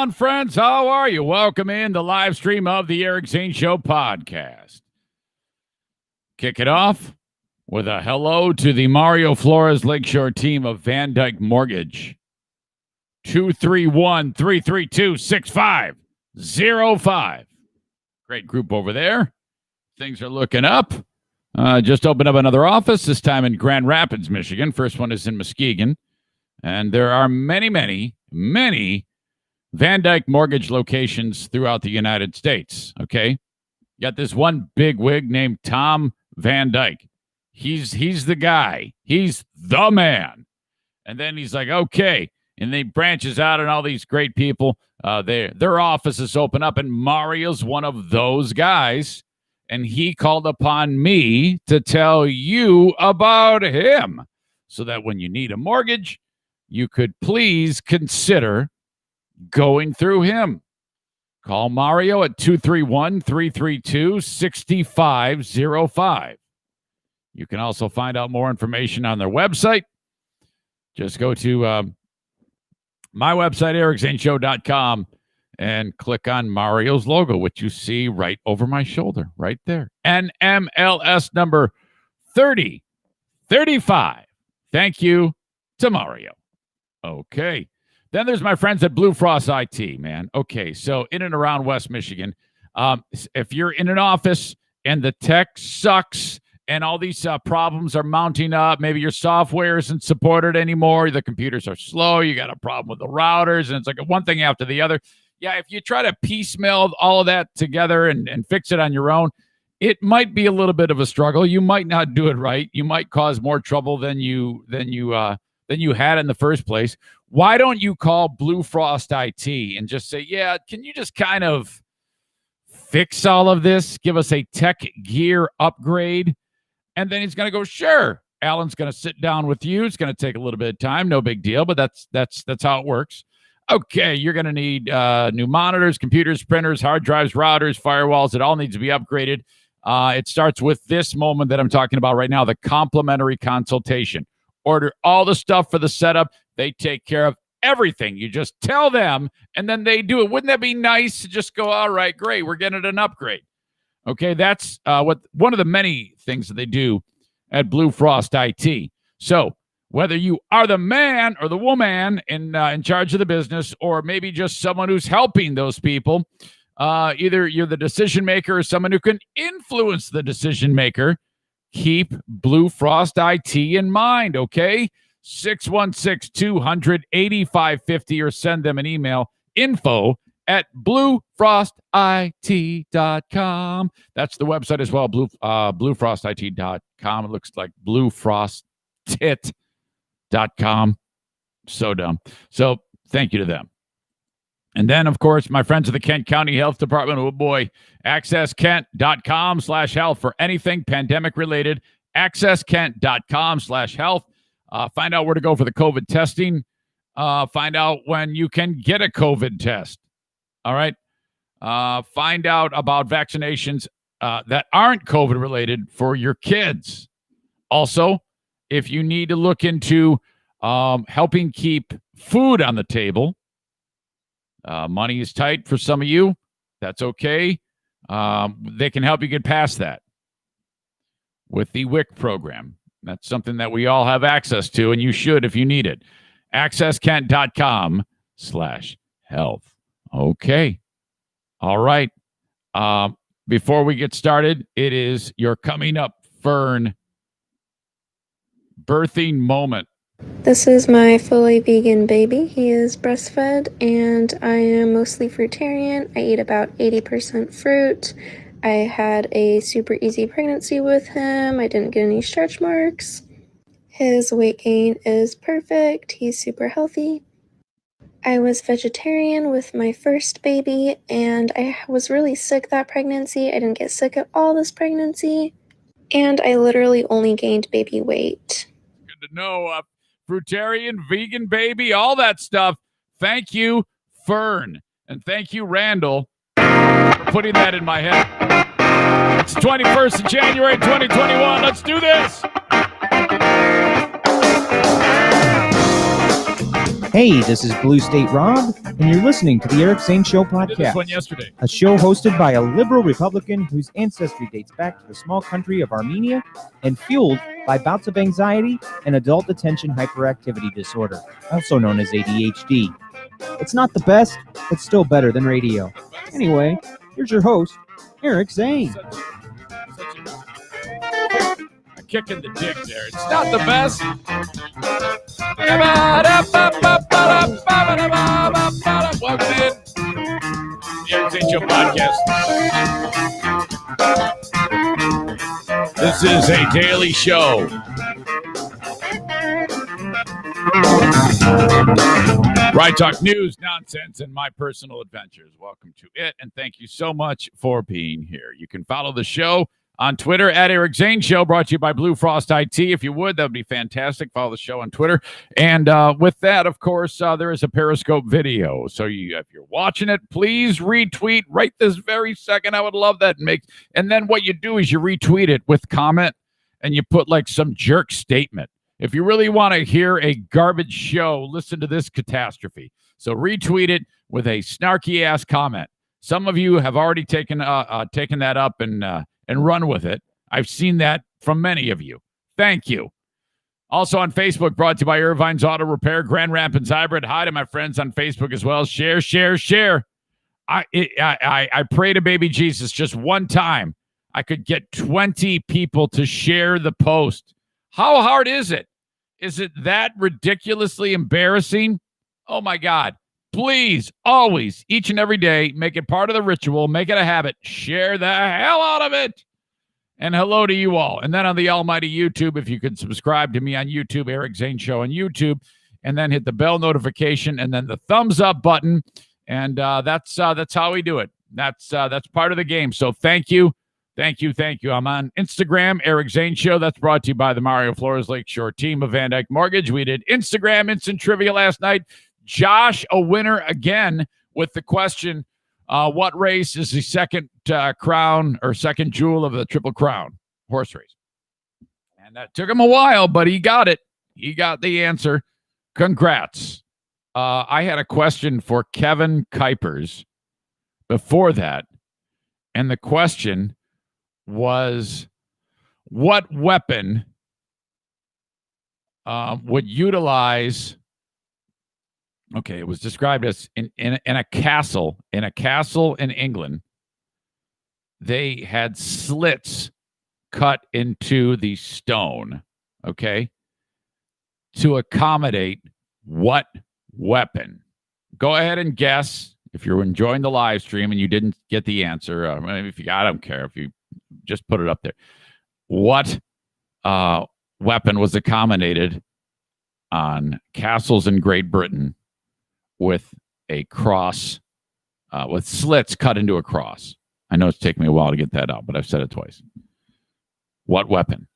On friends, how are you? Welcome in the live stream of the Eric Zane Show podcast. Kick it off with a hello to the Mario Flores Lakeshore team of Van Dyke Mortgage. 231-332-6505. Great group over there. Things are looking up. Just opened up another office, this time in Grand Rapids, Michigan. First one is in Muskegon. And there are many, many, many Van Dyke Mortgage locations throughout the United States, okay? You got this one big wig named Tom Van Dyke. He's the guy. He's the man. And then he's like, okay. And they branches out and all these great people. Their offices open up, and Mario's one of those guys. And he called upon me to tell you about him so that when you need a mortgage, you could please consider going through him. Call Mario at 231-332-6505. You can also find out more information on their website. Just go to my website, ericzaneshow.com, and click on Mario's logo, which you see right over my shoulder, right there. NMLS number 3035. Thank you to Mario. Okay. Then there's my friends at Blue Frost IT, man. Okay, so in and around West Michigan, if you're in an office and the tech sucks and all these problems are mounting up, maybe your software isn't supported anymore, the computers are slow, you got a problem with the routers, and it's like one thing after the other. Yeah, if you try to piecemeal all of that together and fix it on your own, it might be a little bit of a struggle. You might not do it right. You might cause more trouble than you had in the first place. Why don't you call Blue Frost IT and just say, yeah, can you just kind of fix all of this? Give us a tech gear upgrade. And then he's going to go, sure. Alan's going to sit down with you. It's going to take a little bit of time. No big deal, but that's how it works. Okay, you're going to need new monitors, computers, printers, hard drives, routers, firewalls. It all needs to be upgraded. It starts with this moment that I'm talking about right now, the complimentary consultation. Order all the stuff for the setup. They take care of everything. You just tell them, and then they do it. Wouldn't that be nice to just go, all right, great, we're getting an upgrade. Okay, that's one of the many things that they do at Blue Frost IT. So whether you are the man or the woman in charge of the business, or maybe just someone who's helping those people, either you're the decision maker or someone who can influence the decision maker, keep Blue Frost IT in mind, okay? 616-200-8550 or send them an email, info@bluefrostit.com. That's the website as well, bluefrostit.com. It looks like bluefrostit.com. So dumb. So thank you to them. And then, of course, my friends at the Kent County Health Department, oh boy, accesskent.com/health for anything pandemic related. Accesskent.com/health. Find out where to go for the COVID testing. Find out when you can get a COVID test. All right. Find out about vaccinations that aren't COVID related for your kids. Also, if you need to look into helping keep food on the table, money is tight for some of you. That's okay. They can help you get past that with the WIC program. That's something that we all have access to, and you should if you need it. accesskent.com/health. Okay. All right. Before we get started, it is your coming up, Fern, birthing moment. This is my fully vegan baby. He is breastfed, and I am mostly fruitarian. I eat about 80% fruit. I had a super easy pregnancy with him. I didn't get any stretch marks. His weight gain is perfect. He's super healthy. I was vegetarian with my first baby, and I was really sick that pregnancy. I didn't get sick at all this pregnancy, and I literally only gained baby weight. Good to know. Fruitarian, vegan baby, all that stuff. Thank you, Fern. And thank you, Randall, for putting that in my head. It's 21st of January, 2021. Let's do this. Hey, this is Blue State Rob, and you're listening to the Eric Zane Show I did this one podcast, yesterday. a show hosted by a liberal Republican whose ancestry dates back to the small country of Armenia and fueled by bouts of anxiety and adult attention hyperactivity disorder, also known as ADHD. It's not the best, but still better than radio. Anyway, here's your host, Eric Zane. Such a kick in the dick there. It's not the best. Welcome in. The Eric Zane Show podcast. This is a daily show. Right Talk news, nonsense, and my personal adventures. Welcome to it, and thank you so much for being here. You can follow the show on Twitter at Eric Zane Show, brought to you by Blue Frost IT. If you would, that would be fantastic. Follow the show on Twitter. And with that, of course, there is a Periscope video. So if you're watching it, please retweet right this very second. I would love that. And then what you do is you retweet it with comment, and you put like some jerk statement. If you really want to hear a garbage show, listen to this catastrophe. So retweet it with a snarky ass comment. Some of you have already taken that up and run with it. I've seen that from many of you. Thank you. Also on Facebook, brought to you by Irvine's Auto Repair, Grand Rapids Hybrid. Hi to my friends on Facebook as well. Share, share, share. I pray to baby Jesus just one time I could get 20 people to share the post. How hard is it? Is it that ridiculously embarrassing? Oh, my God. Please, always, each and every day, make it part of the ritual. Make it a habit. Share the hell out of it. And hello to you all. And then on the almighty YouTube, if you could subscribe to me on YouTube, Eric Zane Show on YouTube, and then hit the bell notification and then the thumbs up button. And that's how we do it. That's part of the game. So thank you. Thank you. I'm on Instagram, Eric Zane Show. That's brought to you by the Mario Flores Lakeshore team of Van Dyke Mortgage. We did Instagram instant trivia last night. Josh, a winner again with the question, what race is the second crown or second jewel of the Triple Crown horse race? And that took him a while, but he got it. He got the answer. Congrats. I had a question for Kevin Kuipers before that, and the question was, what weapon would utilize? Okay, it was described as in a castle in England. They had slits cut into the stone, okay, to accommodate what weapon? Go ahead and guess if you're enjoying the live stream and you didn't get the answer. If you, I don't care if you just put it up there. What weapon was accommodated on castles in Great Britain with a cross, with slits cut into a cross? I know it's taken me a while to get that out, but I've said it twice. What weapon?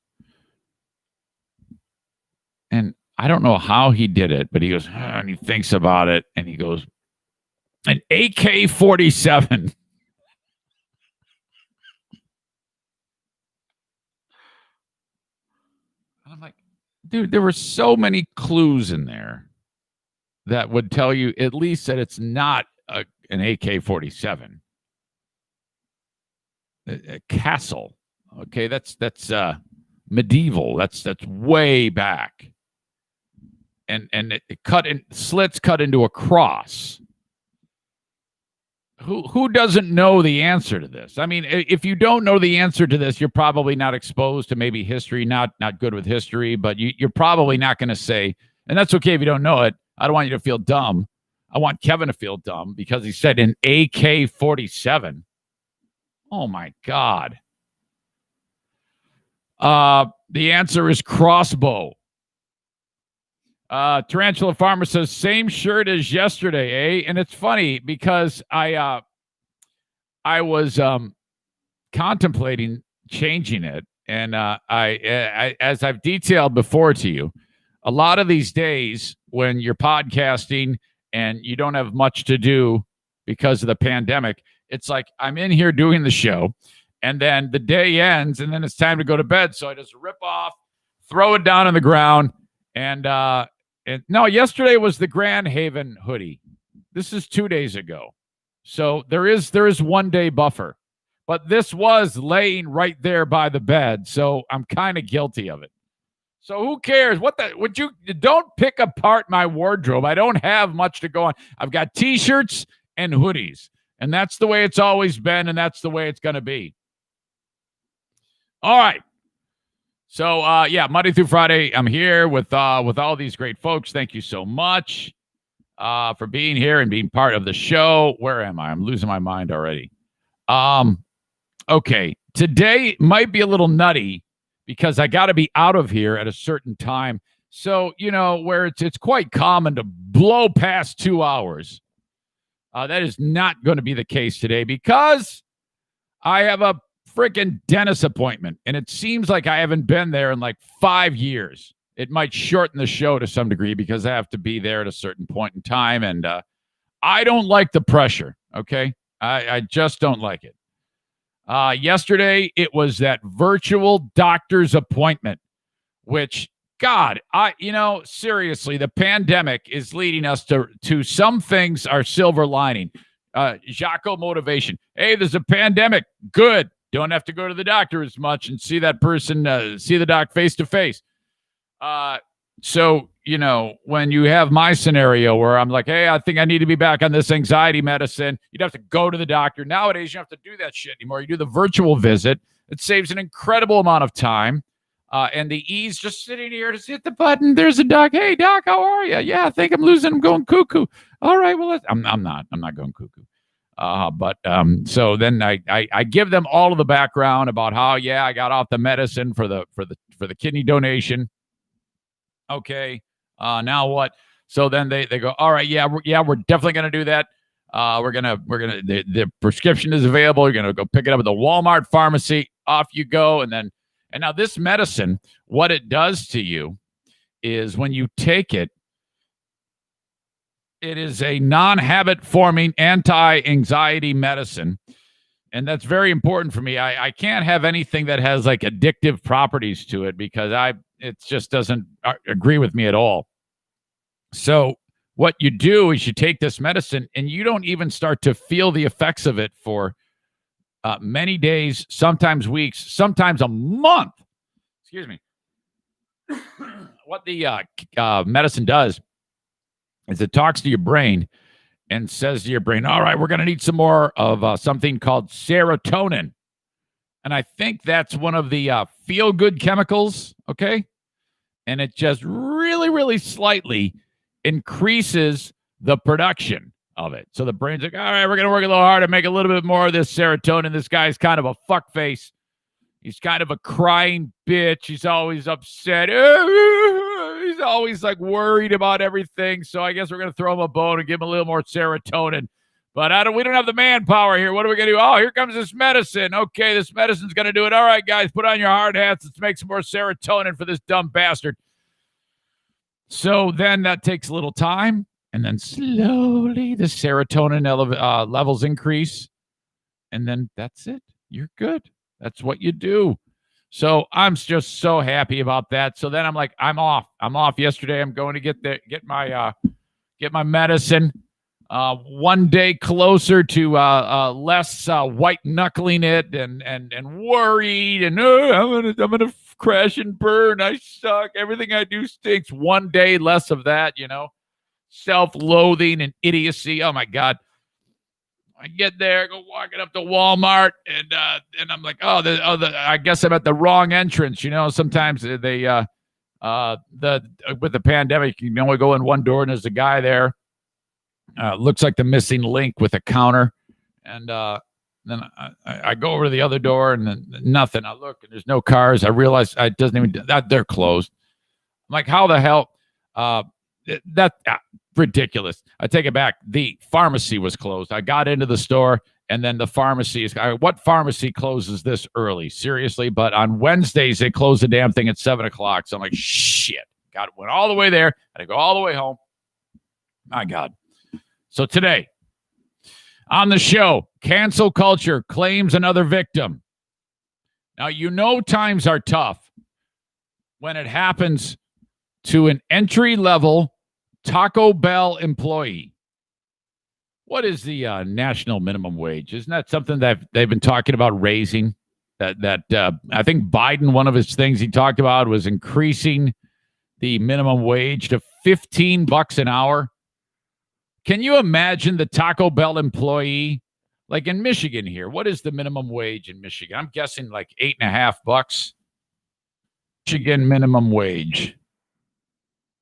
And I don't know how he did it, but he goes, and he thinks about it, and he goes, an AK-47. And I'm like, dude, there were so many clues in there that would tell you at least that it's not an AK-47. A castle. Okay, that's medieval. That's way back. And it cut in slits cut into a cross. Who doesn't know the answer to this? I mean, if you don't know the answer to this, you're probably not exposed to maybe history, not good with history, but you're probably not going to say, and that's okay if you don't know it. I don't want you to feel dumb. I want Kevin to feel dumb because he said an AK-47. Oh my God. The answer is crossbow. Tarantula Farmer says, same shirt as yesterday, eh? And it's funny because I was contemplating changing it. And I, as I've detailed before to you, a lot of these days when you're podcasting and you don't have much to do because of the pandemic, it's like I'm in here doing the show and then the day ends and then it's time to go to bed. So I just rip off, throw it down on the ground. And no, yesterday was the Grand Haven hoodie. This is 2 days ago. So there is 1 day buffer. But this was laying right there by the bed, so I'm kind of guilty of it. So who cares? Don't pick apart my wardrobe. I don't have much to go on. I've got T-shirts and hoodies, and that's the way it's always been, and that's the way it's going to be. All right. So, Monday through Friday, I'm here with all these great folks. Thank you so much for being here and being part of the show. Where am I? I'm losing my mind already. Okay, today might be a little nutty because I got to be out of here at a certain time. So, where it's quite common to blow past 2 hours. That is not going to be the case today because I have a freaking dentist appointment, and it seems like I haven't been there in like 5 years. It might shorten the show to some degree because I have to be there at a certain point in time, and I don't like the pressure, okay? I just don't like it. Yesterday, it was that virtual doctor's appointment, which, God, seriously, the pandemic is leading us to some things are silver lining. Jocko motivation. Hey, there's a pandemic. Good. Don't have to go to the doctor as much and see that person, see the doc face to face. So, when you have my scenario where I'm like, hey, I think I need to be back on this anxiety medicine, you'd have to go to the doctor. Nowadays, you don't have to do that shit anymore. You do the virtual visit. It saves an incredible amount of time. And the ease just sitting here, just hit the button. There's a doc. Hey, doc, how are you? Yeah, I think I'm losing. I'm going cuckoo. All right, well, I'm not going cuckoo. So then I give them all of the background about how, I got off the medicine for the kidney donation. Okay. Now what? So then they go, all right, we're definitely going to do that. The prescription is available. You're going to go pick it up at the Walmart pharmacy. Off you go. And now this medicine, what it does to you is when you take it, it is a non-habit forming anti-anxiety medicine. And that's very important for me. I can't have anything that has like addictive properties to it because it just doesn't agree with me at all. So what you do is you take this medicine and you don't even start to feel the effects of it for many days, sometimes weeks, sometimes a month. Excuse me. What the medicine does is it talks to your brain and says to your brain, all right, we're going to need some more of something called serotonin. And I think that's one of the feel-good chemicals, okay? And it just really, really slightly increases the production of it. So the brain's like, all right, we're going to work a little harder, make a little bit more of this serotonin. This guy's kind of a fuckface. He's kind of a crying bitch. He's always upset. He's always like worried about everything. So I guess we're going to throw him a bone and give him a little more serotonin. But we don't have the manpower here. What are we going to do? Oh, here comes this medicine. Okay, this medicine's going to do it. All right, guys, put on your hard hats. Let's make some more serotonin for this dumb bastard. So then that takes a little time. And then slowly the serotonin levels increase. And then that's it. You're good. That's what you do. So I'm just so happy about that. So then I'm like, I'm off yesterday. I'm going to get my medicine. 1 day closer to less white knuckling it and worried and I'm gonna crash and burn. I suck. Everything I do stinks. 1 day less of that, self-loathing and idiocy. Oh my God. I get there, go walking up to Walmart, and I'm like, I guess I'm at the wrong entrance. Sometimes they with the pandemic, you can only go in one door, and there's a guy there. Looks like the missing link with a counter, and then I go over to the other door, and then nothing. I look, and there's no cars. I realize it doesn't even that they're closed. I'm like, how the hell? ridiculous. I take it back. The pharmacy was closed. I got into the store, and then the pharmacy is. What pharmacy closes this early? Seriously, but on Wednesdays they close the damn thing at 7:00. So I'm like, shit. Went all the way there. Had to go all the way home. My God. So today on the show, cancel culture claims another victim. Now, times are tough when it happens to an entry-level Taco Bell employee. What is the national minimum wage? Isn't that something that they've been talking about raising? That I think Biden, one of his things he talked about was increasing the minimum wage to $15 an hour. Can you imagine the Taco Bell employee, like in Michigan here? What is the minimum wage in Michigan? I'm guessing like $8.50. Michigan minimum wage.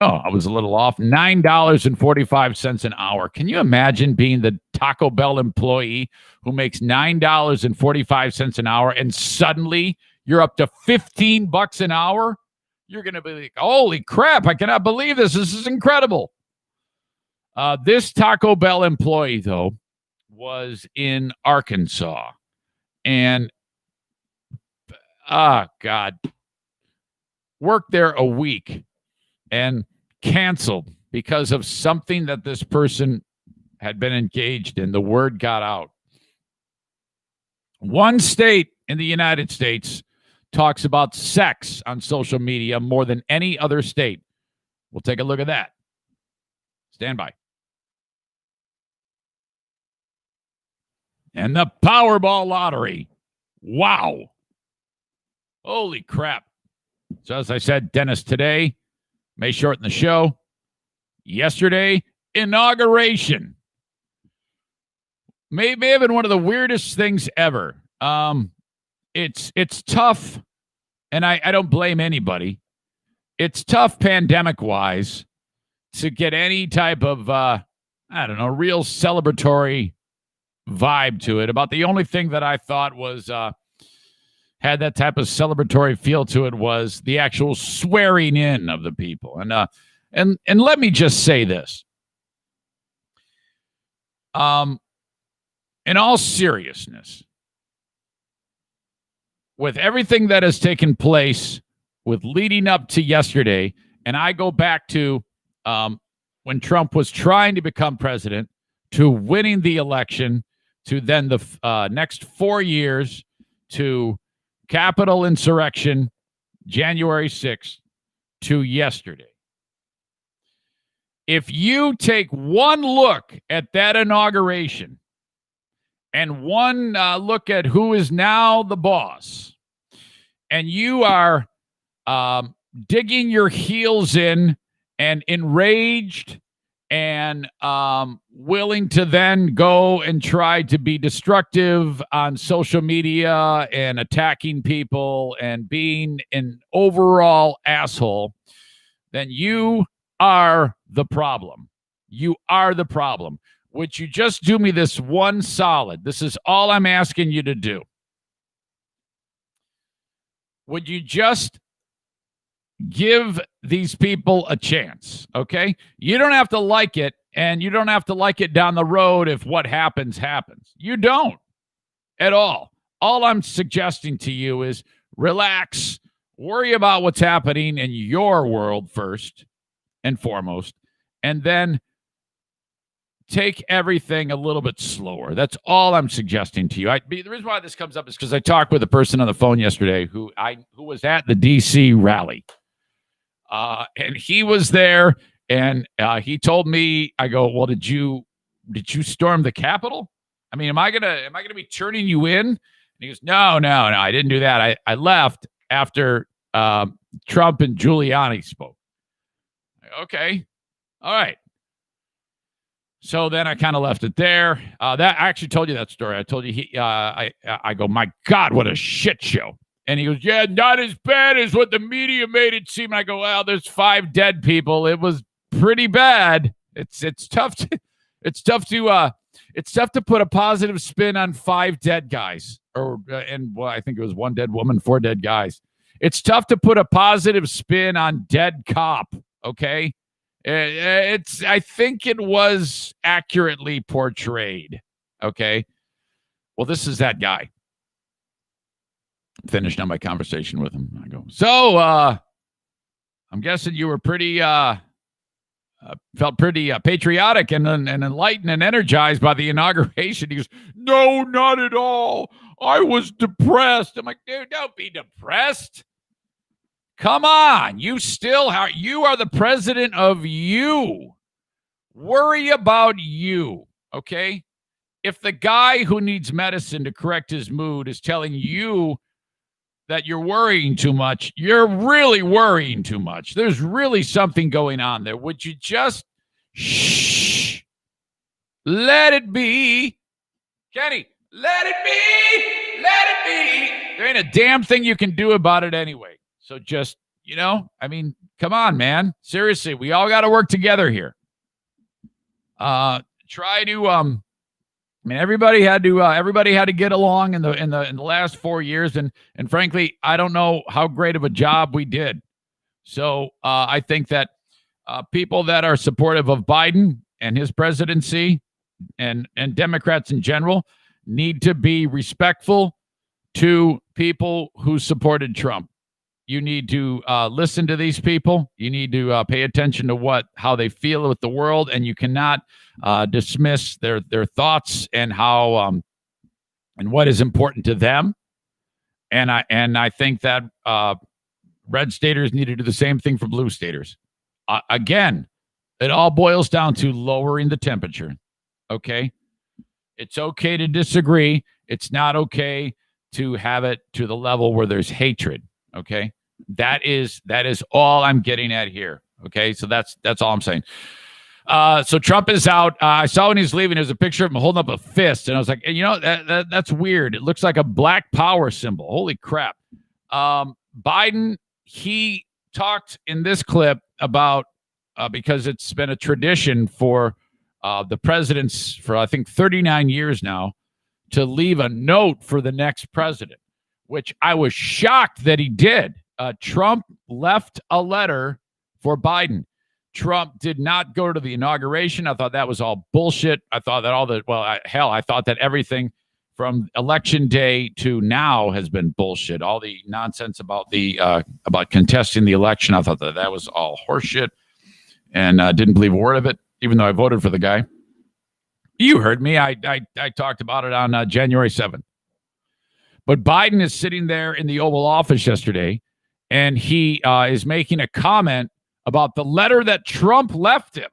Oh, I was a little off. $9.45 an hour. Can you imagine being the Taco Bell employee who makes $9.45 an hour and suddenly you're up to $15 an hour? You're going to be like, holy crap, I cannot believe this. This is incredible. This Taco Bell employee, though, was in Arkansas. And, God, worked there a week and canceled because of something that this person had been engaged in. The word got out. One state in the United States talks about sex on social media more than any other state. We'll take a look at that. Stand by. And the Powerball lottery. Wow. Holy crap. So as I said, Dennis today may shorten the show. Yesterday, inauguration. May have been one of the weirdest things ever. It's tough, and I don't blame anybody. It's tough pandemic-wise to get any type of, real celebratory vibe to it. About the only thing that I thought was had that type of celebratory feel to it was the actual swearing in of the people. And let me just say this. In all seriousness, with everything that has taken place with leading up to yesterday, and I go back to when Trump was trying to become president, to winning the election, to then the next 4 years, to Capitol insurrection, January 6th, to yesterday. If you take one look at that inauguration and one look at who is now the boss, and you are digging your heels in and enraged and willing to then go and try to be destructive on social media and attacking people and being an overall asshole, then you are the problem. You are the problem. Would you just do me this one solid? This is all I'm asking you to do. Would you just give these people a chance, okay? You don't have to like it, and you don't have to like it down the road if what happens, happens. You don't at all. All I'm suggesting to you is relax, worry about what's happening in your world first and foremost, and then take everything a little bit slower. That's all I'm suggesting to you. The reason why this comes up is because I talked with a person on the phone yesterday who was at the D.C. rally. And he was there, and he told me, I go, well, did you storm the Capitol? I mean, am I gonna be turning you in? And he goes, no, I didn't do that. I left after Trump and Giuliani spoke. Okay, all right. So then I kind of left it there. That I actually told you that story. I told you I go, my God, what a shit show. And he goes, yeah, not as bad as what the media made it seem. I go, well, there's 5 dead people. It was pretty bad. It's tough to put a positive spin on 5 dead guys, I think it was 1 dead woman, 4 dead guys. It's tough to put a positive spin on dead cop. Okay, I think it was accurately portrayed. Okay. Well, this is that guy. Finished on my conversation with him. I go, so I'm guessing you were pretty felt pretty patriotic and enlightened and energized by the inauguration. He goes, no, not at all. I was depressed. I'm like, dude, don't be depressed. Come on. You are the president of you. Worry about you. Okay. If the guy who needs medicine to correct his mood is telling you that you're worrying too much, you're really worrying too much. There's really something going on there. Would you just let it be? Kenny, let it be. Let it be. There ain't a damn thing you can do about it anyway. So just, come on, man. Seriously, we all got to work together here. Try to everybody had to get along in the last 4 years, and frankly, I don't know how great of a job we did. So I think that people that are supportive of Biden and his presidency and Democrats in general need to be respectful to people who supported Trump. You need to listen to these people. You need to pay attention to how they feel with the world, and you cannot dismiss their thoughts and how and what is important to them. And I think that red staters need to do the same thing for blue staters. Again, it all boils down to lowering the temperature. Okay, it's okay to disagree. It's not okay to have it to the level where there's hatred. Okay, that is all I'm getting at here. Okay, so that's all I'm saying. So Trump is out. I saw when he's leaving, there's a picture of him holding up a fist, and I was like, that's weird. It looks like a black power symbol. Holy crap! Biden, he talked in this clip about because it's been a tradition for the presidents for I think 39 years now to leave a note for the next president, which I was shocked that he did. Trump left a letter for Biden. Trump did not go to the inauguration. I thought that was all bullshit. I thought that I thought that everything from election day to now has been bullshit. All the nonsense about about contesting the election, I thought that was all horseshit, and didn't believe a word of it, even though I voted for the guy. You heard me. I talked about it on January 7th. But Biden is sitting there in the Oval Office yesterday, and he is making a comment about the letter that Trump left him.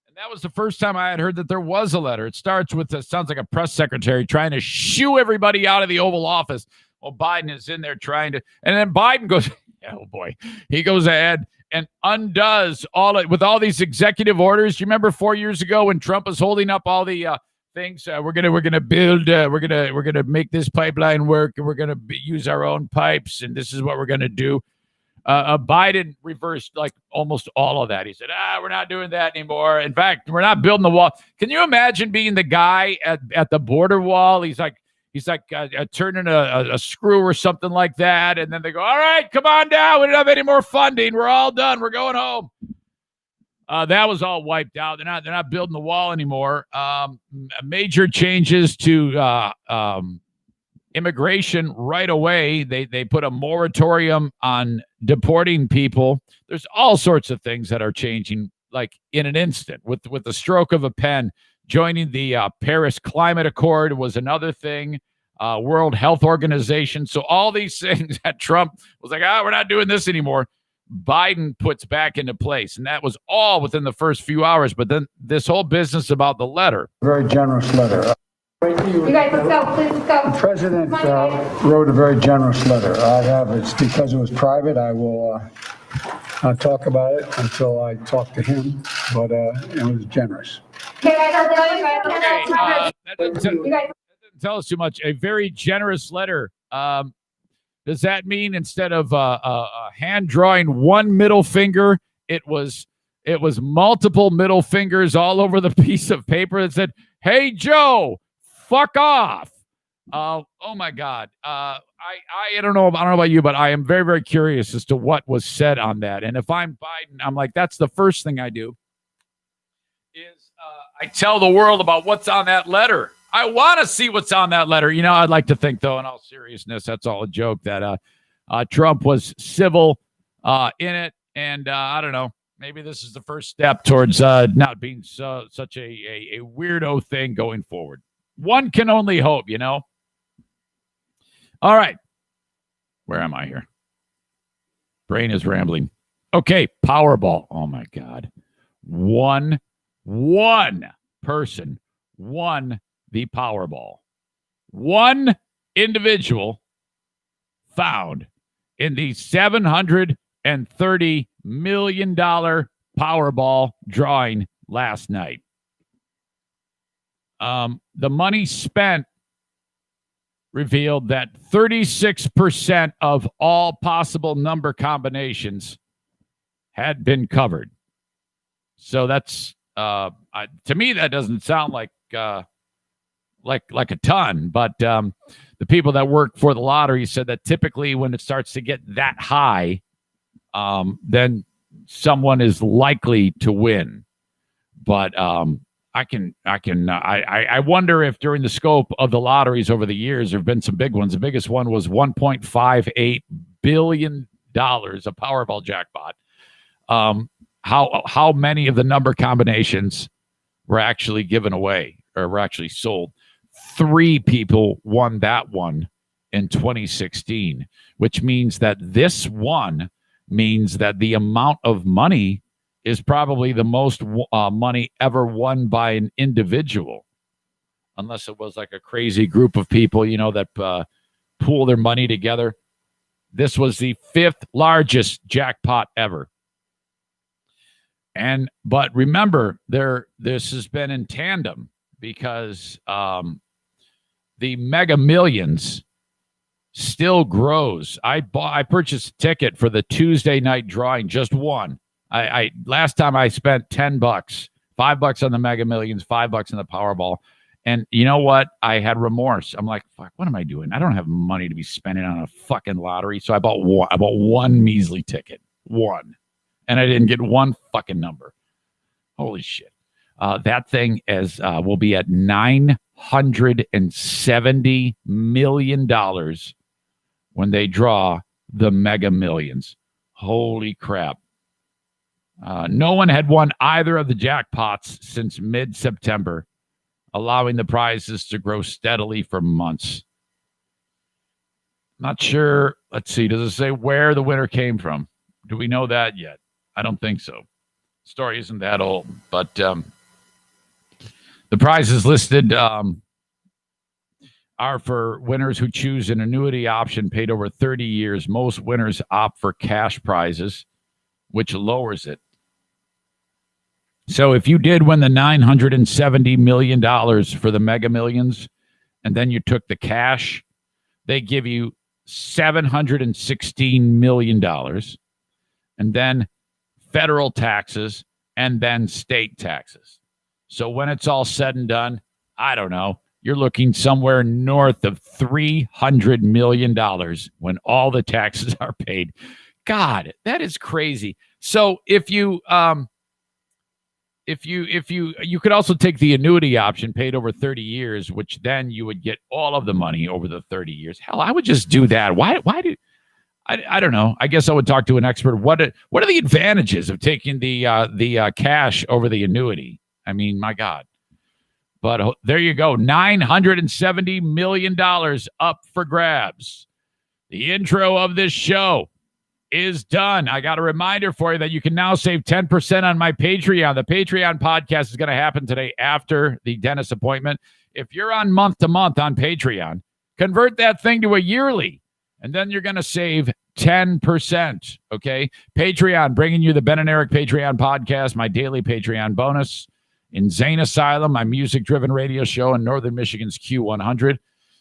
And that was the first time I had heard that there was a letter. It starts with, sounds like a press secretary trying to shoo everybody out of the Oval Office. Well, Biden is in there trying to, and then Biden goes, oh boy, he goes ahead and undoes with all these executive orders. You remember 4 years ago when Trump was holding up all the things? We're gonna build. We're gonna make this pipeline work, and we're gonna use our own pipes, and this is what we're gonna do. Biden reversed like almost all of that. He said, we're not doing that anymore. In fact, we're not building the wall. Can you imagine being the guy at the border wall? He's like turning a screw or something like that. And then they go, all right, come on down. We don't have any more funding. We're all done. We're going home. That was all wiped out. They're not building the wall anymore. Major changes to immigration right away. They put a moratorium on deporting people. There's all sorts of things that are changing like in an instant with the stroke of a pen. Joining the Paris Climate Accord was another thing. World Health Organization. So all these things that Trump was like, we're not doing this anymore. Biden puts back into place. And that was all within the first few hours. But then this whole business about the letter. Very generous letter. You guys, let's go. Please, let's go. The president wrote a very generous letter. It's because it was private. I will not talk about it until I talk to him, but it was generous. That doesn't tell us too much. A very generous letter. Does that mean instead of hand drawing one middle finger, it was multiple middle fingers all over the piece of paper that said, "Hey Joe, fuck off"? Oh my God. I don't know. I don't know about you, but I am very, very curious as to what was said on that. And if I'm Biden, I'm like, that's the first thing I do is I tell the world about what's on that letter. I want to see what's on that letter. I'd like to think, though, in all seriousness, that's all a joke, that Trump was civil in it. And I don't know. Maybe this is the first step towards not being such a weirdo thing going forward. One can only hope, All right. Where am I here? Brain is rambling. Okay, Powerball. Oh, my God. One person won the Powerball. One individual found in the $730 million Powerball drawing last night. The money spent revealed that 36% of all possible number combinations had been covered. So that's to me that doesn't sound like a ton, but the people that work for the lottery said that typically when it starts to get that high, then someone is likely to win. But I wonder if during the scope of the lotteries over the years, there have been some big ones. The biggest one was $1.58 billion, a Powerball jackpot. How many of the number combinations were actually given away or were actually sold? 3 people won that one in 2016, which means that this one means that the amount of money is probably the most money ever won by an individual, unless it was like a crazy group of people, that pool their money together. This was the 5th largest jackpot ever. But remember, this has been in tandem because the Mega Millions still grows. I purchased a ticket for the Tuesday night drawing, just one. I last time I spent $10, $5 on the Mega Millions, $5 on the Powerball. And you know what? I had remorse. I'm like, fuck, what am I doing? I don't have money to be spending on a fucking lottery. So I bought one measly ticket. One. And I didn't get one fucking number. Holy shit. That thing will be at $970 million when they draw the Mega Millions. Holy crap. No one had won either of the jackpots since mid-September, allowing the prizes to grow steadily for months. Not sure. Let's see. Does it say where the winner came from? Do we know that yet? I don't think so. Story isn't that old, but the prizes listed are for winners who choose an annuity option paid over 30 years. Most winners opt for cash prizes, which lowers it. So if you did win the $970 million for the Mega Millions, and then you took the cash, they give you $716 million, and then federal taxes, and then state taxes. So when it's all said and done, I don't know, you're looking somewhere north of $300 million when all the taxes are paid. God, that is crazy. So if you could also take the annuity option paid over 30 years, which then you would get all of the money over the 30 years. Hell, I would just do that. Why I don't know. I guess I would talk to an expert. What are the advantages of taking the cash over the annuity? I mean, my God. But there you go. $970 million up for grabs. The intro of this show is done. I got a reminder for you that you can now save 10% on my Patreon. The Patreon podcast is going to happen today after the dentist appointment. If you're on month to month on Patreon, convert that thing to a yearly, and then you're going to save 10%. Okay. Patreon, bringing you the Ben and Eric Patreon podcast, my daily Patreon bonus. Insane Asylum, my music-driven radio show in Northern Michigan's Q100.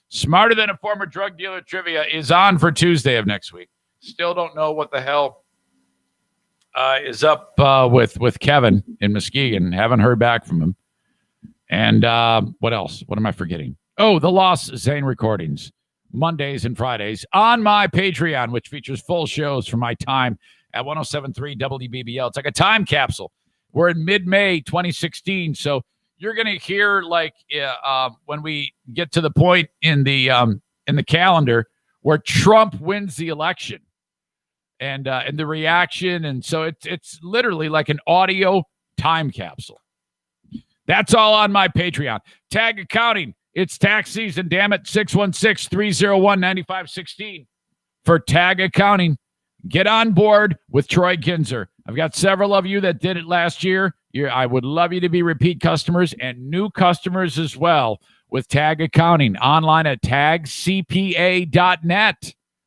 Smarter Than a Former Drug Dealer Trivia is on for Tuesday of next week. Still don't know what the hell is up with Kevin in Muskegon. Haven't heard back from him. And what else? What am I forgetting? Oh, the Lost Zane recordings, Mondays and Fridays on my Patreon, which features full shows from my time at 107.3 WBBL. It's like a time capsule. We're in mid-May 2016, so you're going to hear when we get to the point in the calendar where Trump wins the election, and the reaction, and so it's literally like an audio time capsule. That's all on my Patreon. Tag Accounting. It's tax season, damn it. 616-301-9516 for Tag Accounting. Get on board with Troy Ginzer. I've got several of you that did it last year. I would love you to be repeat customers and new customers as well with Tag Accounting online at tagcpa.net.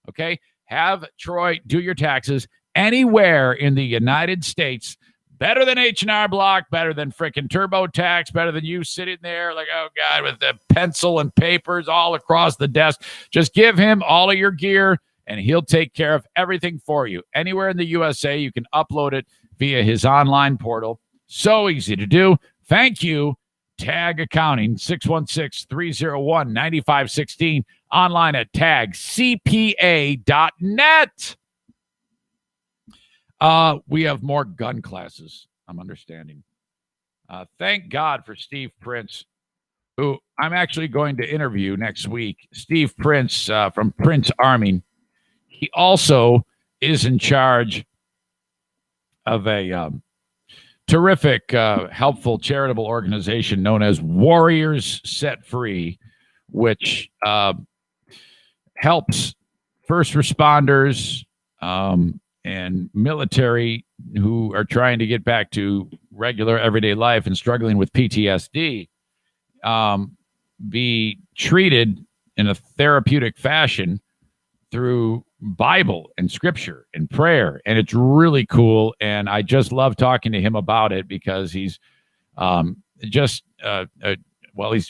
Okay? Have Troy do your taxes anywhere in the United States. Better than H&R Block, better than frickin' TurboTax, better than you sitting there like, oh, God, with the pencil and papers all across the desk. Just give him all of your gear, and he'll take care of everything for you. Anywhere in the USA, you can upload it via his online portal. So easy to do. Thank you, Tag Accounting, 616-301-9516, online at tagcpa.net. We have more gun classes, I'm understanding. Thank God for Steve Prince, who I'm actually going to interview next week. Steve Prince from Prince Arming. He also is in charge of a terrific, helpful, charitable organization known as Warriors Set Free, which helps first responders and military who are trying to get back to regular everyday life and struggling with PTSD be treated in a therapeutic fashion through Bible and scripture and prayer. And it's really cool. And I just love talking to him about it because he's he's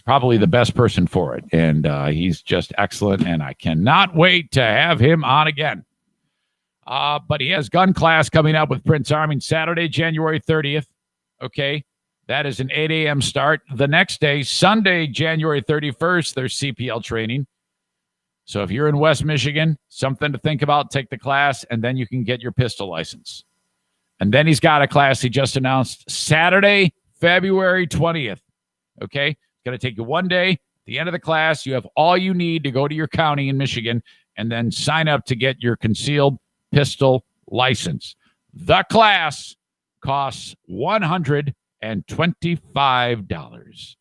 probably the best person for it. And he's just excellent. And I cannot wait to have him on again. But he has gun class coming up with Prince Arming Saturday, January 30th. Okay. That is an 8 a.m. start. The next day, Sunday, January 31st, there's CPL training. So if you're in West Michigan, something to think about, take the class, and then you can get your pistol license. And then he's got a class he just announced Saturday, February 20th. Okay. It's going to take you one day. At the end of the class, you have all you need to go to your county in Michigan and then sign up to get your concealed pistol license. The class costs $125.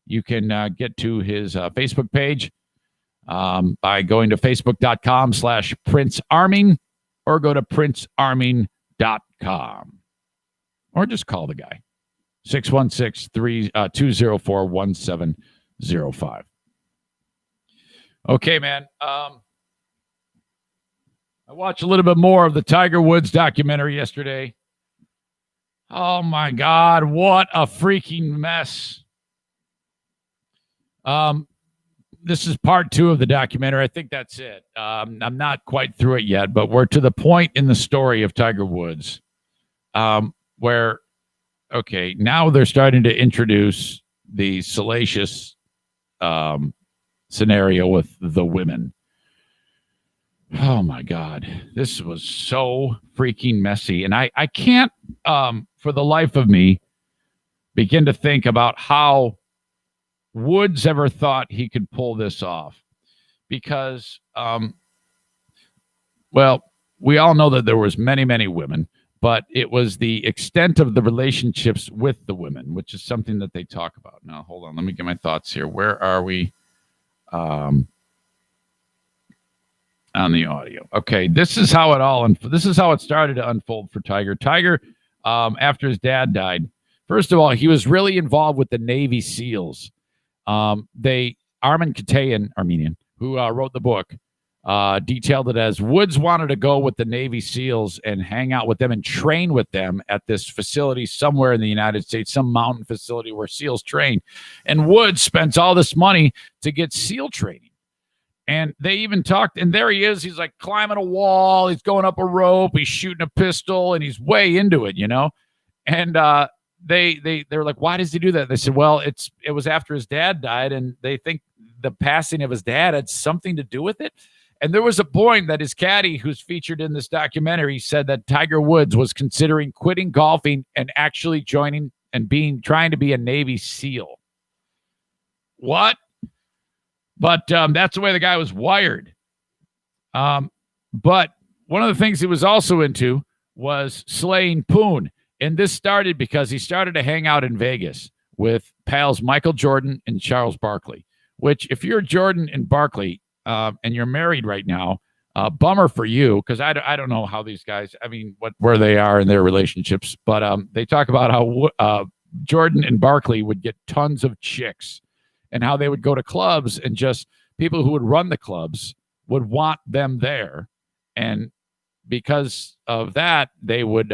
You can get to his Facebook page by going to facebook.com/Prince Arming or go to princearming.com or just call the guy 616-204-1705. Okay, man. I watched a little bit more of the Tiger Woods documentary yesterday. Oh, my God. What a freaking mess. This is part 2 of the documentary. I think that's it. I'm not quite through it yet, but we're to the point in the story of Tiger Woods where, okay, now they're starting to introduce the salacious scenario with the women. Oh, my God. This was so freaking messy. And I can't, for the life of me, begin to think about how Woods ever thought he could pull this off. Because, we all know that there was many, many women, but it was the extent of the relationships with the women, which is something that they talk about. Now, hold on. Let me get my thoughts here. Where are we? On the audio. Okay, this is how it started to unfold for Tiger. Tiger, after his dad died, first of all, he was really involved with the Navy SEALs. Armin Katayan, Armenian, who wrote the book, detailed it as Woods wanted to go with the Navy SEALs and hang out with them and train with them at this facility somewhere in the United States, some mountain facility where SEALs train. And Woods spends all this money to get SEAL training. And they even talked, and there he is. He's like climbing a wall. He's going up a rope. He's shooting a pistol, and he's way into it, you know. And they're like, why does he do that? They said, well, it was after his dad died, and they think the passing of his dad had something to do with it. And there was a point that his caddy, who's featured in this documentary, said that Tiger Woods was considering quitting golfing and actually joining and trying to be a Navy SEAL. What? But that's the way the guy was wired. But one of the things he was also into was slaying poon. And this started because he started to hang out in Vegas with pals Michael Jordan and Charles Barkley, which if you're Jordan and Barkley and you're married right now, bummer for you, because I don't know how these guys, where they are in their relationships, but they talk about how Jordan and Barkley would get tons of chicks and how they would go to clubs and just people who would run the clubs would want them there. And because of that, they would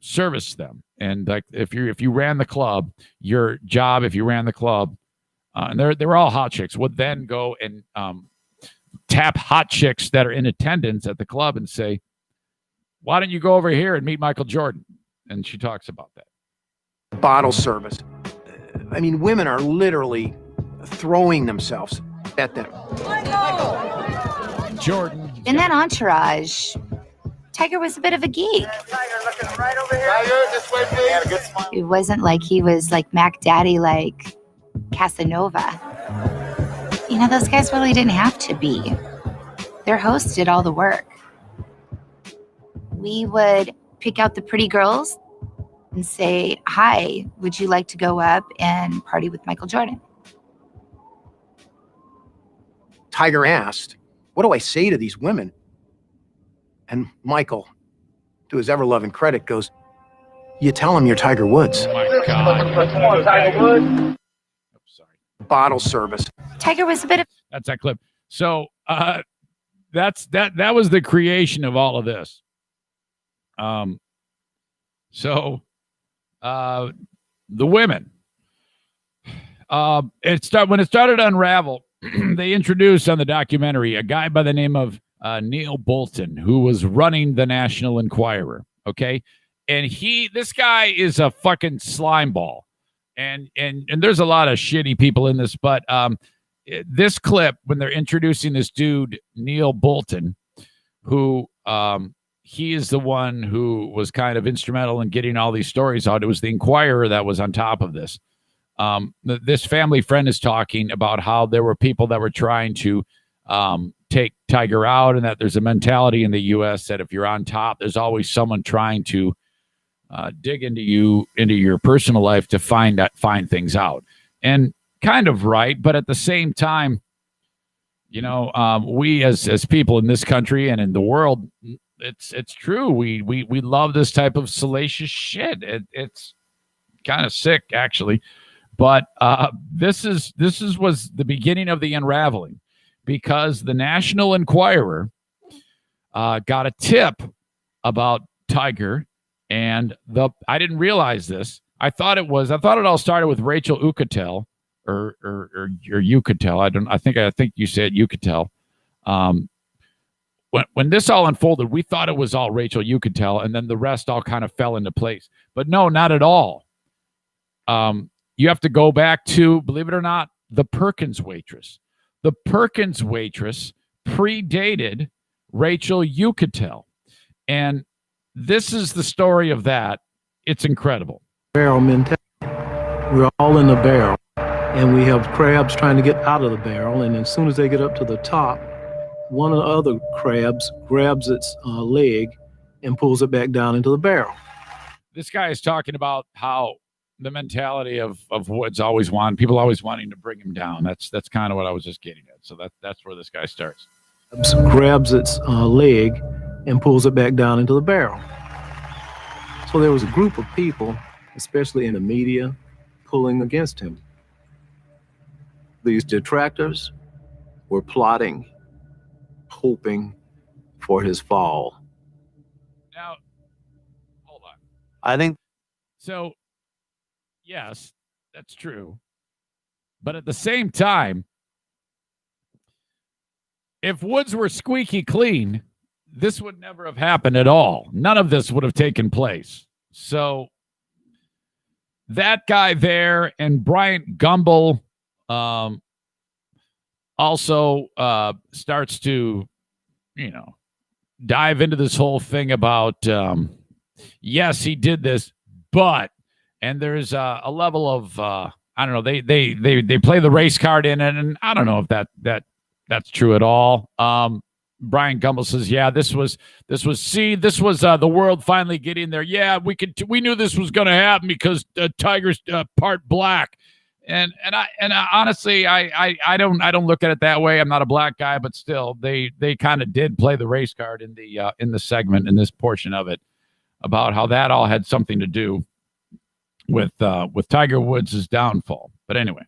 service them. And like if you ran the club, your job, if you ran the club, and they were all hot chicks, would then go and tap hot chicks that are in attendance at the club and say, why don't you go over here and meet Michael Jordan? And she talks about that. Bottle service. I mean, women are literally throwing themselves at them. Jordan. In that entourage, Tiger was a bit of a geek. It wasn't like he was like Mac Daddy, like Casanova. You know, those guys really didn't have to be. Their hosts did all the work. We would pick out the pretty girls and say, hi, would you like to go up and party with Michael Jordan? Tiger asked, what do I say to these women? And Michael, to his ever-loving credit, goes, you tell them you're Tiger Woods. Oh, my God. Tiger Woods. Oh, sorry. Bottle service. Tiger was a bit of... That's that clip. So that was the creation of all of this. So the women, when it started to unravel, they introduced on the documentary a guy by the name of Neil Bolton, who was running the National Enquirer. Okay. And this guy is a fucking slime ball. And there's a lot of shitty people in this, but this clip, when they're introducing this dude, Neil Bolton, who he is the one who was kind of instrumental in getting all these stories out. It was the Enquirer that was on top of this. This family friend is talking about how there were people that were trying to take Tiger out, and that there's a mentality in the U.S. that if you're on top, there's always someone trying to dig into your personal life to find things out. And kind of right, but at the same time, you know, we as people in this country and in the world, it's true. We love this type of salacious shit. It's kind of sick, actually. But this was the beginning of the unraveling, because the National Enquirer got a tip about Tiger, and I didn't realize this. I thought it all started with Rachel Uchitel, or Uchitel. I think you said Uchitel. When this all unfolded, we thought it was all Rachel Uchitel, and then the rest all kind of fell into place. But no, not at all. You have to go back to, believe it or not, the Perkins waitress. The Perkins waitress predated Rachel Uchitel. And this is the story of that. It's incredible. Barrel mentality. We're all in the barrel, and we have crabs trying to get out of the barrel. And as soon as they get up to the top, one of the other crabs grabs its leg and pulls it back down into the barrel. This guy is talking about how the mentality of Woods people always wanting to bring him down. That's kind of what I was just getting at. So that's where this guy starts. Grabs its leg and pulls it back down into the barrel. So there was a group of people, especially in the media, pulling against him. These detractors were plotting, hoping for his fall. Now, hold on. I think so. Yes, that's true. But at the same time, if Woods were squeaky clean, this would never have happened at all. None of this would have taken place. So that guy there and Bryant Gumbel also starts to, dive into this whole thing about, yes, he did this, but, and there's a level of, I don't know, they play the race card in it, and I don't know if that's true at all. Brian Gumbel says, yeah, this was the world finally getting there. Yeah, we knew this was going to happen because Tiger's part black. And I honestly, I don't look at it that way. I'm not a black guy, but still they kind of did play the race card in the segment, in this portion of it, about how that all had something to do with Tiger Woods' downfall. But anyway,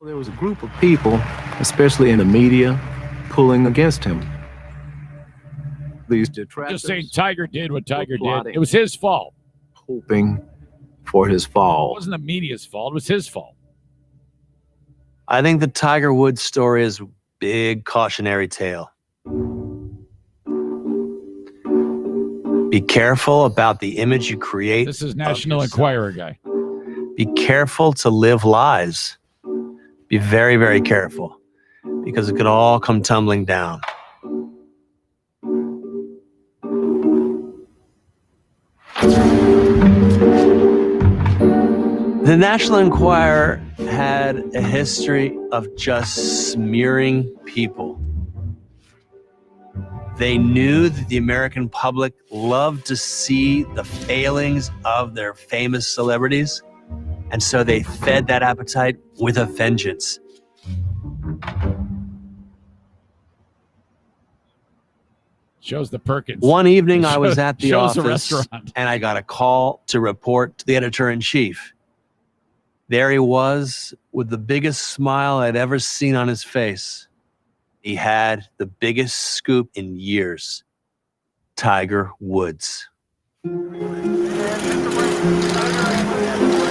there was a group of people, especially in the media, pulling against him. These detractors, just saying Tiger did what Tiger did. It was his fault. Hoping for his fall. It wasn't the media's fault. It was his fault. I think the Tiger Woods story is a big cautionary tale. Be careful about the image you create. This is National Enquirer guy. Be careful to live lies. Be very, very careful, because it could all come tumbling down. The National Enquirer had a history of just smearing people. They knew that the American public loved to see the failings of their famous celebrities, and so they fed that appetite with a vengeance. Shows the Perkins. One evening I was at the Shows office and I got a call to report to the editor-in-chief. There he was with the biggest smile I'd ever seen on his face. He had the biggest scoop in years. Tiger Woods.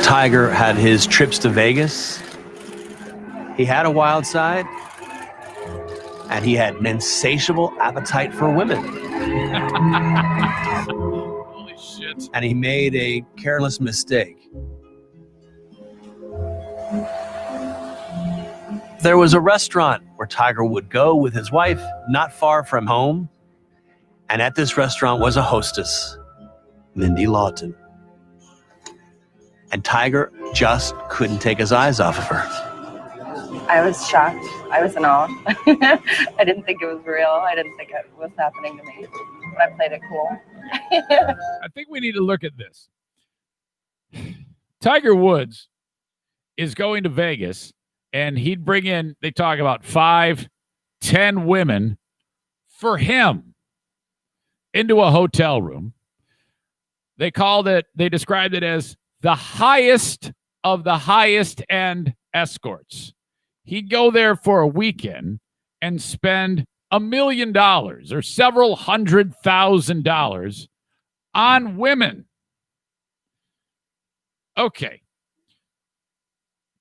Tiger had his trips to Vegas. He had a wild side. And he had an insatiable appetite for women. Holy shit. And he made a careless mistake. There was a restaurant where Tiger would go with his wife, not far from home. And at this restaurant was a hostess, Mindy Lawton. And Tiger just couldn't take his eyes off of her. I was shocked. I was in awe. I didn't think it was real. I didn't think it was happening to me. But I played it cool. I think we need to look at this. Tiger Woods is going to Vegas, and he'd bring in, they talk about 5, 10 women for him into a hotel room. They described it as the highest of the highest end escorts. He'd go there for a weekend and spend $1 million or several $100,000 on women. Okay.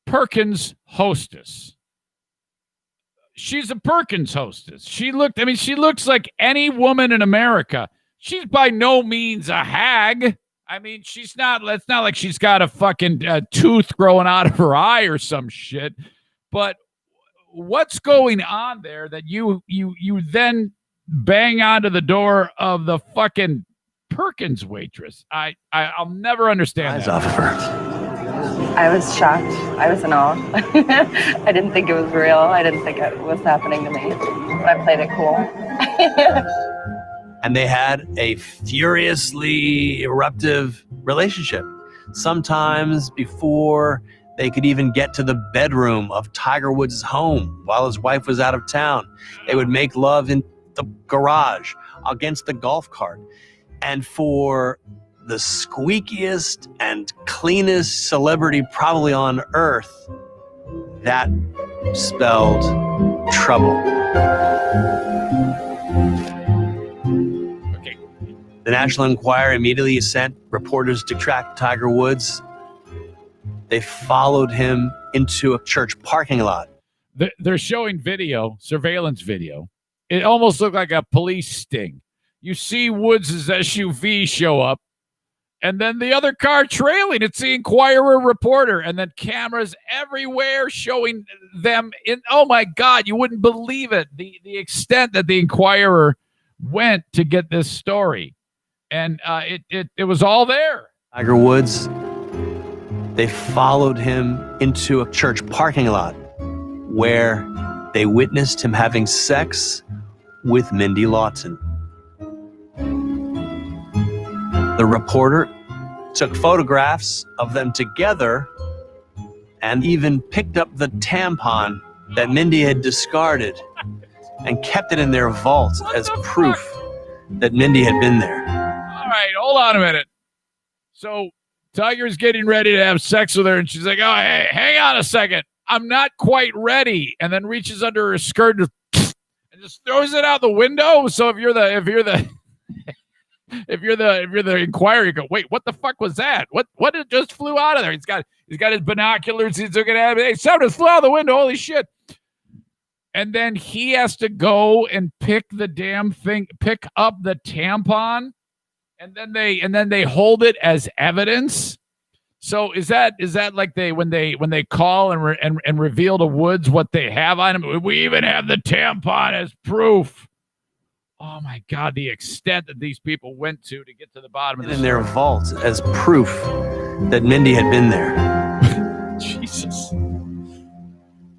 Perkins hostess. She's a Perkins hostess. She looks like any woman in America. She's by no means a hag. I mean, it's not like she's got a fucking tooth growing out of her eye or some shit. But what's going on there that you then bang onto the door of the fucking Perkins waitress? I'll never understand that. Eyes off of her. I was shocked. I was in awe. I didn't think it was real. I didn't think it was happening to me. But I played it cool. And they had a furiously eruptive relationship. Sometimes before they could even get to the bedroom of Tiger Woods' home while his wife was out of town, they would make love in the garage against the golf cart. And for the squeakiest and cleanest celebrity probably on earth, that spelled trouble. Okay. The National Enquirer immediately sent reporters to track Tiger Woods. They followed him into a church parking lot. They're showing surveillance video. It almost looked like a police sting. You see Woods' SUV show up, And then the other car trailing. It's the Inquirer reporter. And then cameras everywhere showing them in. Oh, my God. You wouldn't believe it. The extent that the Inquirer went to get this story. And it was all there. Tiger Woods, they followed him into a church parking lot where they witnessed him having sex with Mindy Lawton. The reporter took photographs of them together and even picked up the tampon that Mindy had discarded and kept it in their vault as proof that Mindy had been there. All right, hold on a minute. So Tiger's getting ready to have sex with her, and she's like, "Oh, hey, hang on a second. I'm not quite ready." And then reaches under her skirt and just throws it out the window. So if you're the Inquirer, you go, "Wait, what the fuck was that? What it just flew out of there?" He's got his binoculars. He's looking at it. Hey, something just flew out the window. Holy shit! And then he has to go and pick the damn thing, pick up the tampon, and then they hold it as evidence. So is that like when they call and reveal to Woods what they have on him? We even have the tampon as proof. Oh my God, the extent that these people went to get to the bottom of this. In their vault as proof that Mindy had been there. Jesus.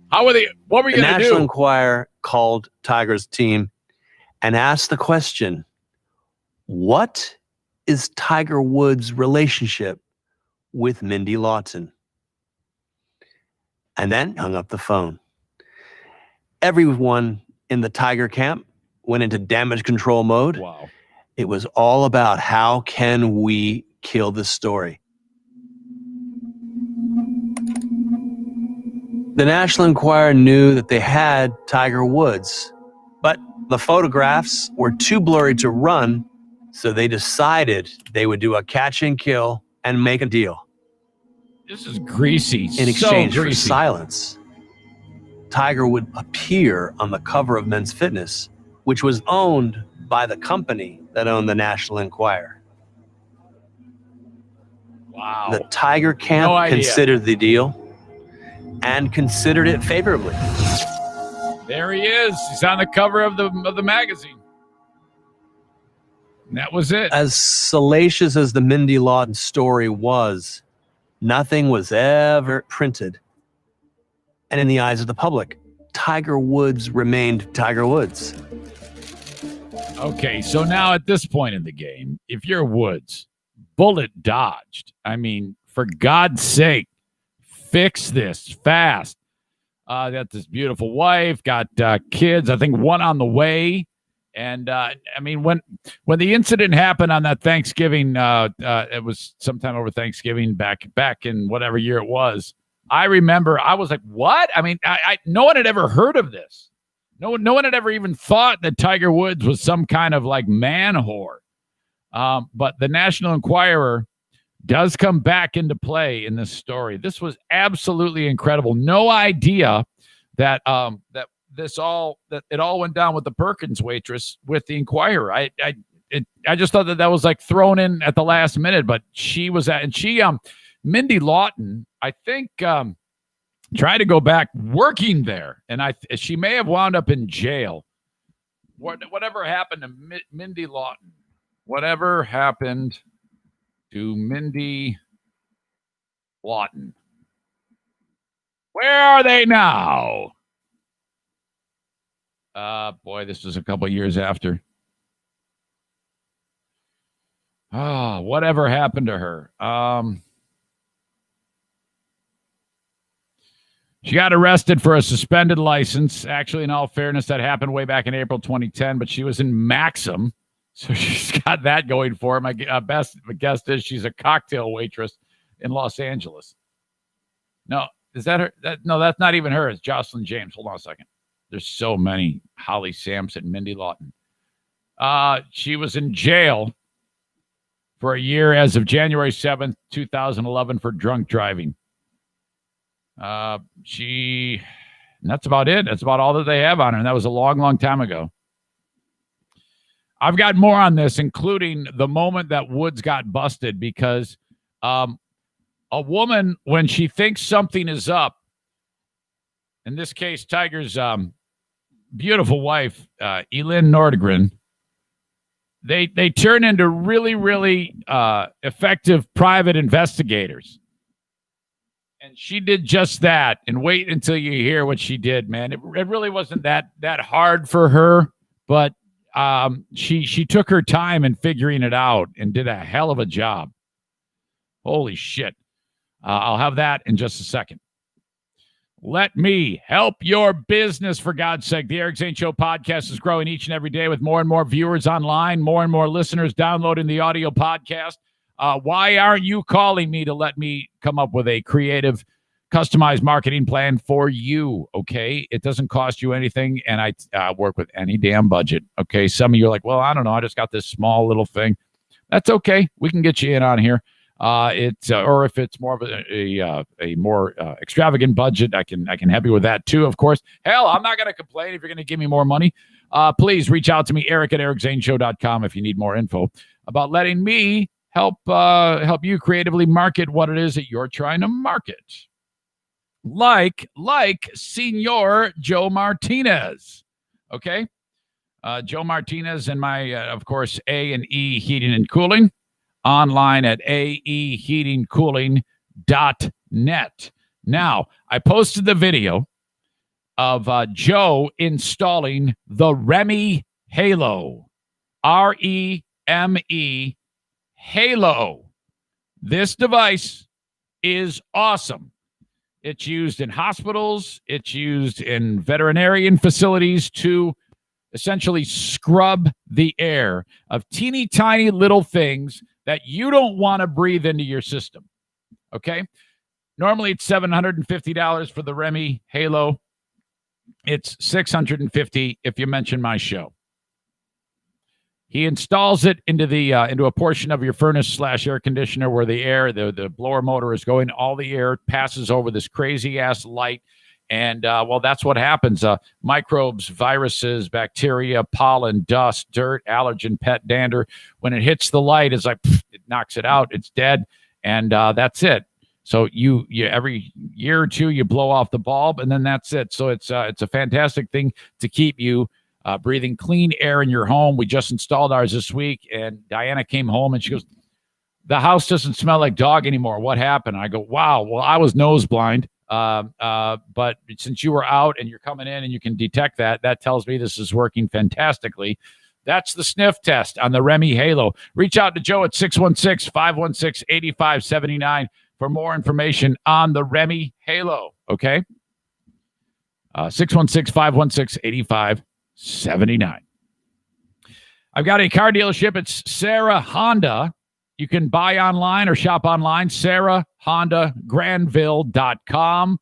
What were we going to do? The National Enquirer called Tiger's team and asked the question, what is Tiger Woods' relationship with Mindy Lawton? And then hung up the phone. Everyone in the Tiger camp went into damage control mode. Wow. It was all about how can we kill this story. The National Enquirer knew that they had Tiger Woods, but the photographs were too blurry to run, so they decided they would do a catch and kill and make a deal. This is greasy. In exchange so for greasy. silence, Tiger would appear on the cover of Men's Fitness, which was owned by the company that owned the National Enquirer. Wow. The Tiger camp No idea. considered the deal and considered it favorably. There he is. He's on the cover of the magazine. And that was it. As salacious as the Mindy Lawton story was, nothing was ever printed. And in the eyes of the public, Tiger Woods remained Tiger Woods. Okay, so now at this point in the game, if you're Woods, bullet dodged. I mean, for God's sake, fix this fast. Got this beautiful wife, got kids, I think one on the way. And I mean, when the incident happened on that Thanksgiving, it was sometime over Thanksgiving back in whatever year it was. I remember I was like, what? I mean, I no one had ever heard of this. No one had ever even thought that Tiger Woods was some kind of like man whore. But the National Enquirer does come back into play in this story. This was absolutely incredible. No idea that it all went down with the Perkins waitress with the Enquirer. I just thought that was like thrown in at the last minute, but she was Mindy Lawton, I think, tried to go back working there, and she may have wound up in jail. Whatever happened to Mindy Lawton? Whatever happened to Mindy Lawton? Where are they now? Boy, this was a couple years after. Whatever happened to her? She got arrested for a suspended license. Actually, in all fairness, that happened way back in April 2010, but she was in Maxim, so she's got that going for her. My best guess is she's a cocktail waitress in Los Angeles. No, is that her? No, that's not even her. It's Jocelyn James. Hold on a second. There's so many. Holly Sampson, Mindy Lawton. She was in jail for a year as of January 7th, 2011 for drunk driving. That's about it. That's about all that they have on her. And that was a long, long time ago. I've got more on this, including the moment that Woods got busted, because a woman, when she thinks something is up, in this case, Tiger's beautiful wife, Elin Nordegren, they turn into really, really effective private investigators. And she did just that. And wait until you hear what she did, man. It really wasn't that hard for her, but she took her time in figuring it out and did a hell of a job. Holy shit. I'll have that in just a second. Let me help your business, for God's sake. The Eric Zane Show podcast is growing each and every day with more and more viewers online, more and more listeners downloading the audio podcast. Why aren't you calling me to let me come up with a creative, customized marketing plan for you, okay? It doesn't cost you anything, and I work with any damn budget, okay? Some of you are like, well, I don't know. I just got this small little thing. That's okay. We can get you in on here. Or if it's more of a more extravagant budget, I can help you with that too, of course. Hell, I'm not going to complain if you're going to give me more money. Please reach out to me, eric@ericzaneshow.com, if you need more info about letting me help you creatively market what it is that you're trying to market. Like Senor Joe Martinez. Okay? Joe Martinez and my, of course, A&E Heating and Cooling. Online at aeheatingcooling.net. Now, I posted the video of Joe installing the Remy Halo. REME Halo. This device is awesome. It's used in hospitals. It's used in veterinarian facilities to essentially scrub the air of teeny tiny little things that you don't want to breathe into your system, okay? Normally, it's $750 for the Remy Halo. It's $650 if you mention my show. He installs it into a portion of your furnace/air conditioner where the air, the blower motor is going. All the air passes over this crazy-ass light, and, well, that's what happens. Microbes, viruses, bacteria, pollen, dust, dirt, allergen, pet dander. When it hits the light, it's like, it knocks it out. It's dead, and that's it. So you every year or two, you blow off the bulb, and then that's it. So it's a fantastic thing to keep you breathing clean air in your home. We just installed ours this week, and Diana came home, and she goes, the house doesn't smell like dog anymore. What happened? I go, wow, well, I was nose blind. But since you were out and you're coming in and you can detect that tells me this is working fantastically. That's the sniff test on the Remy Halo. Reach out to Joe at 616-516-8579 for more information on the Remy Halo. Okay. 616-516-8579. I've got a car dealership. It's Sarah Honda. You can buy online or shop online, sarahhondagranville.com.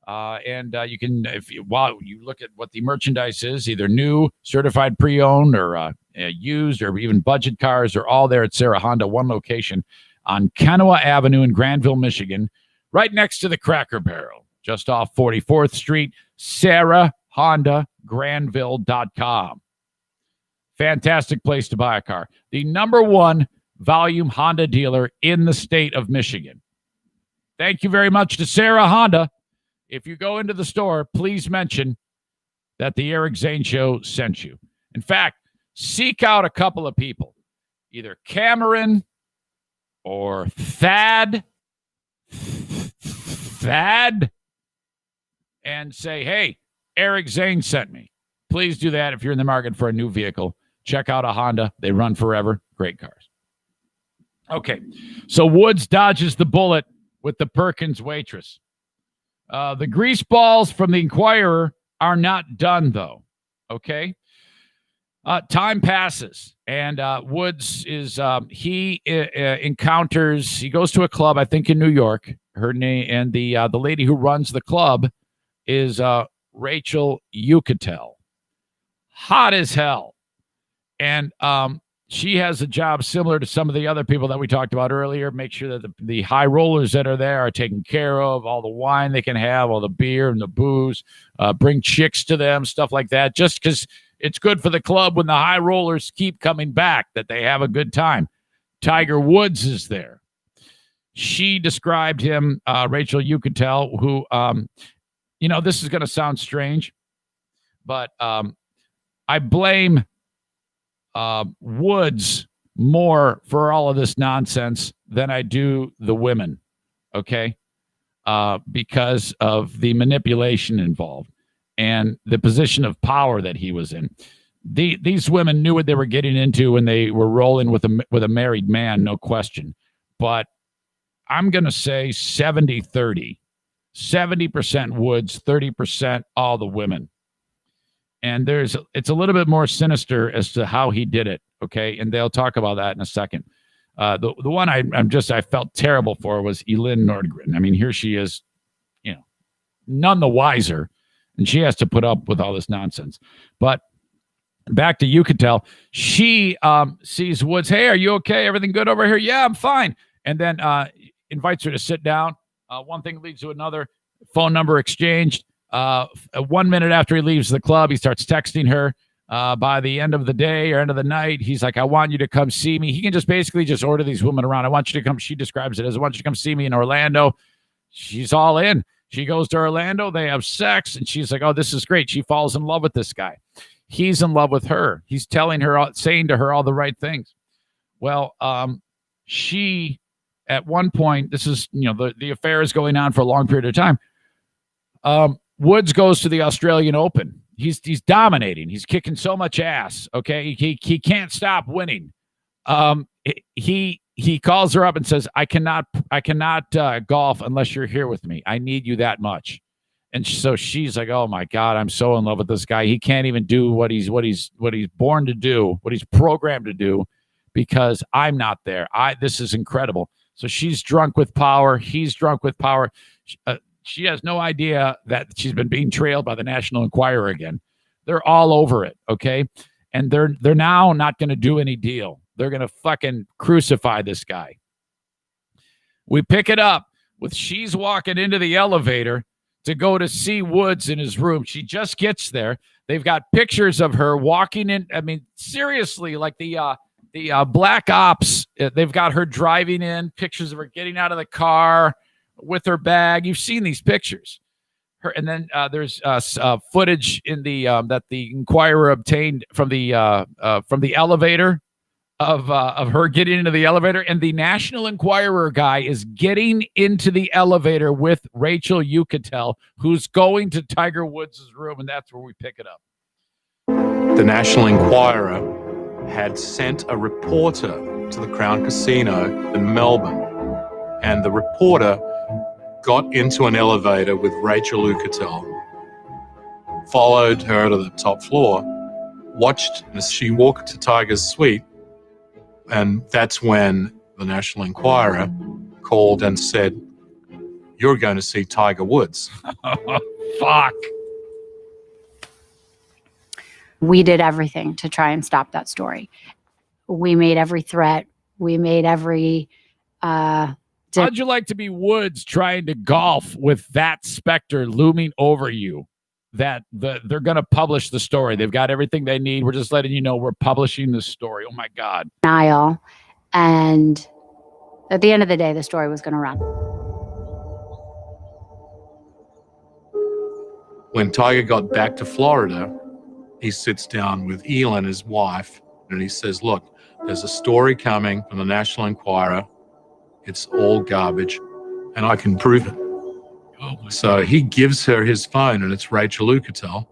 And you can, while you look at what the merchandise is, either new, certified pre-owned, or used, or even budget cars, are all there at Sarah Honda, one location on Kenowa Avenue in Granville, Michigan, right next to the Cracker Barrel, just off 44th Street, sarahhondagranville.com. Fantastic place to buy a car. The number one volume Honda dealer in the state of Michigan. Thank you very much to Sarah Honda. If you go into the store, please mention that the Eric Zane Show sent you. In fact, seek out a couple of people, either Cameron or Thad, and say, hey, Eric Zane sent me. Please do that if you're in the market for a new vehicle. Check out a Honda. They run forever. Great cars. Okay, so Woods dodges the bullet with the Perkins waitress. The grease balls from the Inquirer are not done, though. Okay? Time passes, and Woods is, he goes to a club, I think in New York. Her name, and the lady who runs the club is Rachel Yucatel. Hot as hell. And She has a job similar to some of the other people that we talked about earlier. Make sure that the high rollers that are there are taken care of, all the wine they can have, all the beer and the booze, bring chicks to them, stuff like that, just because it's good for the club when the high rollers keep coming back, that they have a good time. Tiger Woods is there. She described him, Rachel, you could tell, who, this is going to sound strange, but I blame Woods more for all of this nonsense than I do the women, okay? Because of the manipulation involved and the position of power that he was in. These women knew what they were getting into when they were rolling with a married man, no question. But I'm going to say 70-30. 70% Woods, 30% all the women. And it's a little bit more sinister as to how he did it, okay? And they'll talk about that in a second. The one I felt terrible for was Elin Nordgren. I mean, here she is, none the wiser, and she has to put up with all this nonsense. But back to Yucatel, she sees Woods. Hey, are you okay? Everything good over here? Yeah, I'm fine. And then invites her to sit down. One thing leads to another. Phone number exchanged. 1 minute after he leaves the club, he starts texting her. By the end of the day or end of the night, he's like, I want you to come see me. He can just basically just order these women around. I want you to come. She describes it as, I want you to come see me in Orlando. She's all in. She goes to Orlando. They have sex. And she's like, oh, this is great. She falls in love with this guy. He's in love with her. He's telling her, saying to her all the right things. Well, she, at one point, this is, the affair is going on for a long period of time. Woods goes to the Australian Open. He's dominating. He's kicking so much ass. Okay, he can't stop winning. He calls her up and says, I cannot golf unless you're here with me. I need you that much. And so she's like, oh my God, I'm so in love with this guy. He can't even do what he's born to do, what he's programmed to do, because I'm not there. This is incredible. So she's drunk with power. He's drunk with power. She has no idea that she's been being trailed by the National Enquirer again. They're all over it, okay? And they're now not going to do any deal. They're going to fucking crucify this guy. We pick it up with she's walking into the elevator to go to see Woods in his room. She just gets there. They've got pictures of her walking in. I mean, seriously, like the Black Ops, they've got her driving in, pictures of her getting out of the car with her bag. You've seen these pictures. And then there's footage in the that the Enquirer obtained from the elevator of her getting into the elevator, and the National Enquirer guy is getting into the elevator with Rachel Yucatel, who's going to Tiger Woods' room, and that's where we pick it up. The National Enquirer had sent a reporter to the Crown Casino in Melbourne, and the reporter got into an elevator with Rachel Yucatel, followed her to the top floor, watched as she walked to Tiger's suite, and that's when the National Enquirer called and said, you're going to see Tiger Woods. Fuck. We did everything to try and stop that story. We made every threat. We made every... How'd you like to be Woods trying to golf with that specter looming over you? That they're going to publish the story. They've got everything they need. We're just letting you know we're publishing the story. Oh, my God. Denial. And at the end of the day, the story was going to run. When Tiger got back to Florida, he sits down with Elin, his wife, and he says, look, there's a story coming from the National Enquirer. It's all garbage, and I can prove it. So he gives her his phone, and it's Rachel Yucatel.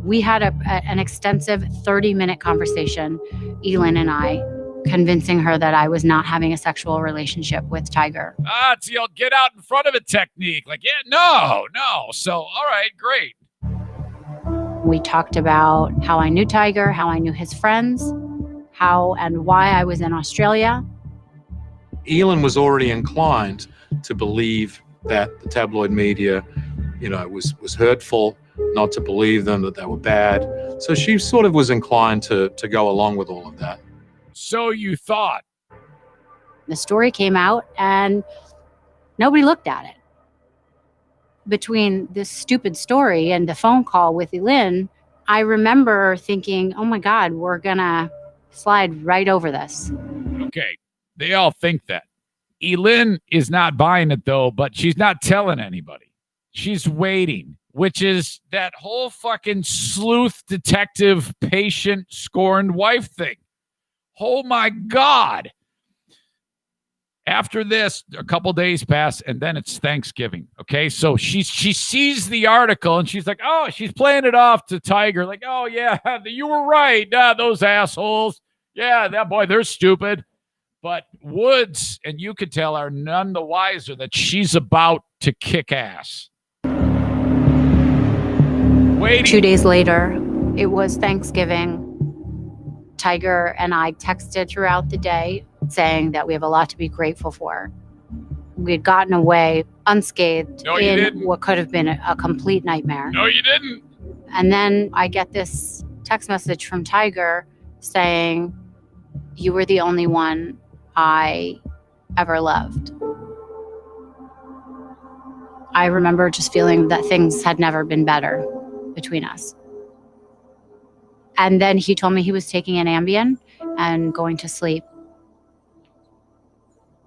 We had an extensive 30-minute conversation, Elin and I, convincing her that I was not having a sexual relationship with Tiger. It's the old get out in front of it technique. Like, yeah, no. So, all right, great. We talked about how I knew Tiger, how I knew his friends, how and why I was in Australia. Elin was already inclined to believe that the tabloid media, was hurtful, not to believe them, that they were bad. So she sort of was inclined to go along with all of that. So you thought. The story came out and nobody looked at it. Between this stupid story and the phone call with Elin, I remember thinking, oh my God, we're going to slide right over this. Okay, they all think that. Elin is not buying it, though, but she's not telling anybody. She's waiting, which is that whole fucking sleuth detective patient scorned wife thing. Oh, my God. After this, a couple days pass, and then it's Thanksgiving. Okay, so she sees the article, and she's like, oh, she's playing it off to Tiger. Like, oh, yeah, you were right. Those assholes. Yeah, that boy, they're stupid. But Woods, and you could tell, are none the wiser that she's about to kick ass. Waiting. 2 days later, it was Thanksgiving. Tiger and I texted throughout the day saying that we have a lot to be grateful for. We had gotten away unscathed in what could have been a complete nightmare. No, you didn't. And then I get this text message from Tiger saying, you were the only one I ever loved. I remember just feeling that things had never been better between us. And then he told me he was taking an Ambien and going to sleep.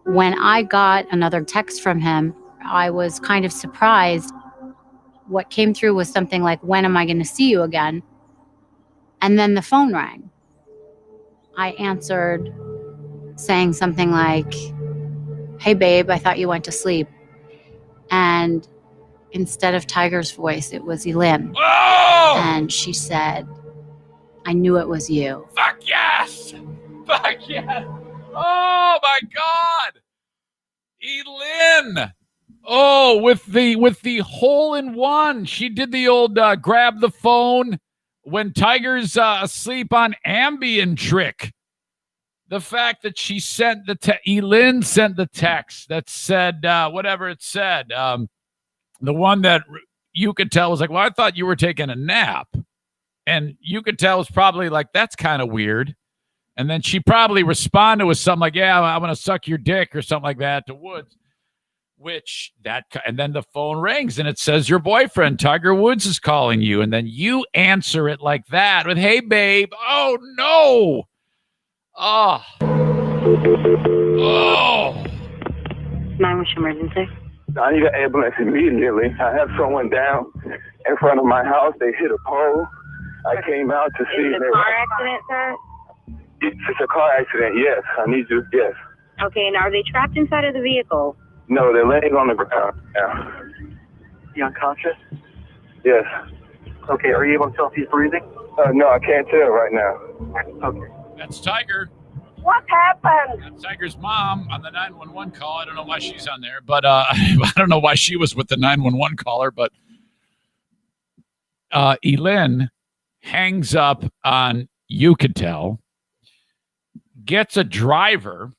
When I got another text from him, I was kind of surprised. What came through was something like, when am I going to see you again? And then the phone rang. I answered saying something like, hey, babe, I thought you went to sleep. And instead of Tiger's voice, it was Elin. Whoa! And she said, I knew it was you. Fuck yes! Fuck yes! Oh my God! Elin! Oh, with the hole in one. She did the old grab the phone when Tiger's asleep on Ambien trick. The fact that she sent Elin sent the text that said whatever it said. The one that you could tell was like, well, I thought you were taking a nap. And you could tell it's probably like, that's kind of weird. And then she probably responded with something like, yeah, I'm going to suck your dick or something like that to Woods. And then the phone rings and it says your boyfriend, Tiger Woods, is calling you. And then you answer it like that with, hey, babe. Oh, no. Oh. Oh. 9 was emergency. I need an ambulance immediately. I have someone down in front of my house. They hit a pole. I came out to see. Is it a car accident, sir? It's a car accident, yes. I need you, yes. Okay, and are they trapped inside of the vehicle? No, they're laying on the ground now. You unconscious? Yes. Okay, are you able to tell if he's breathing? No, I can't tell right now. Okay. That's Tiger. What happened? That's Tiger's mom on the 911 call. I don't know why she's on there, but I don't know why she was with the 911 caller, but Elin hangs up on You Could Tell, gets a driver,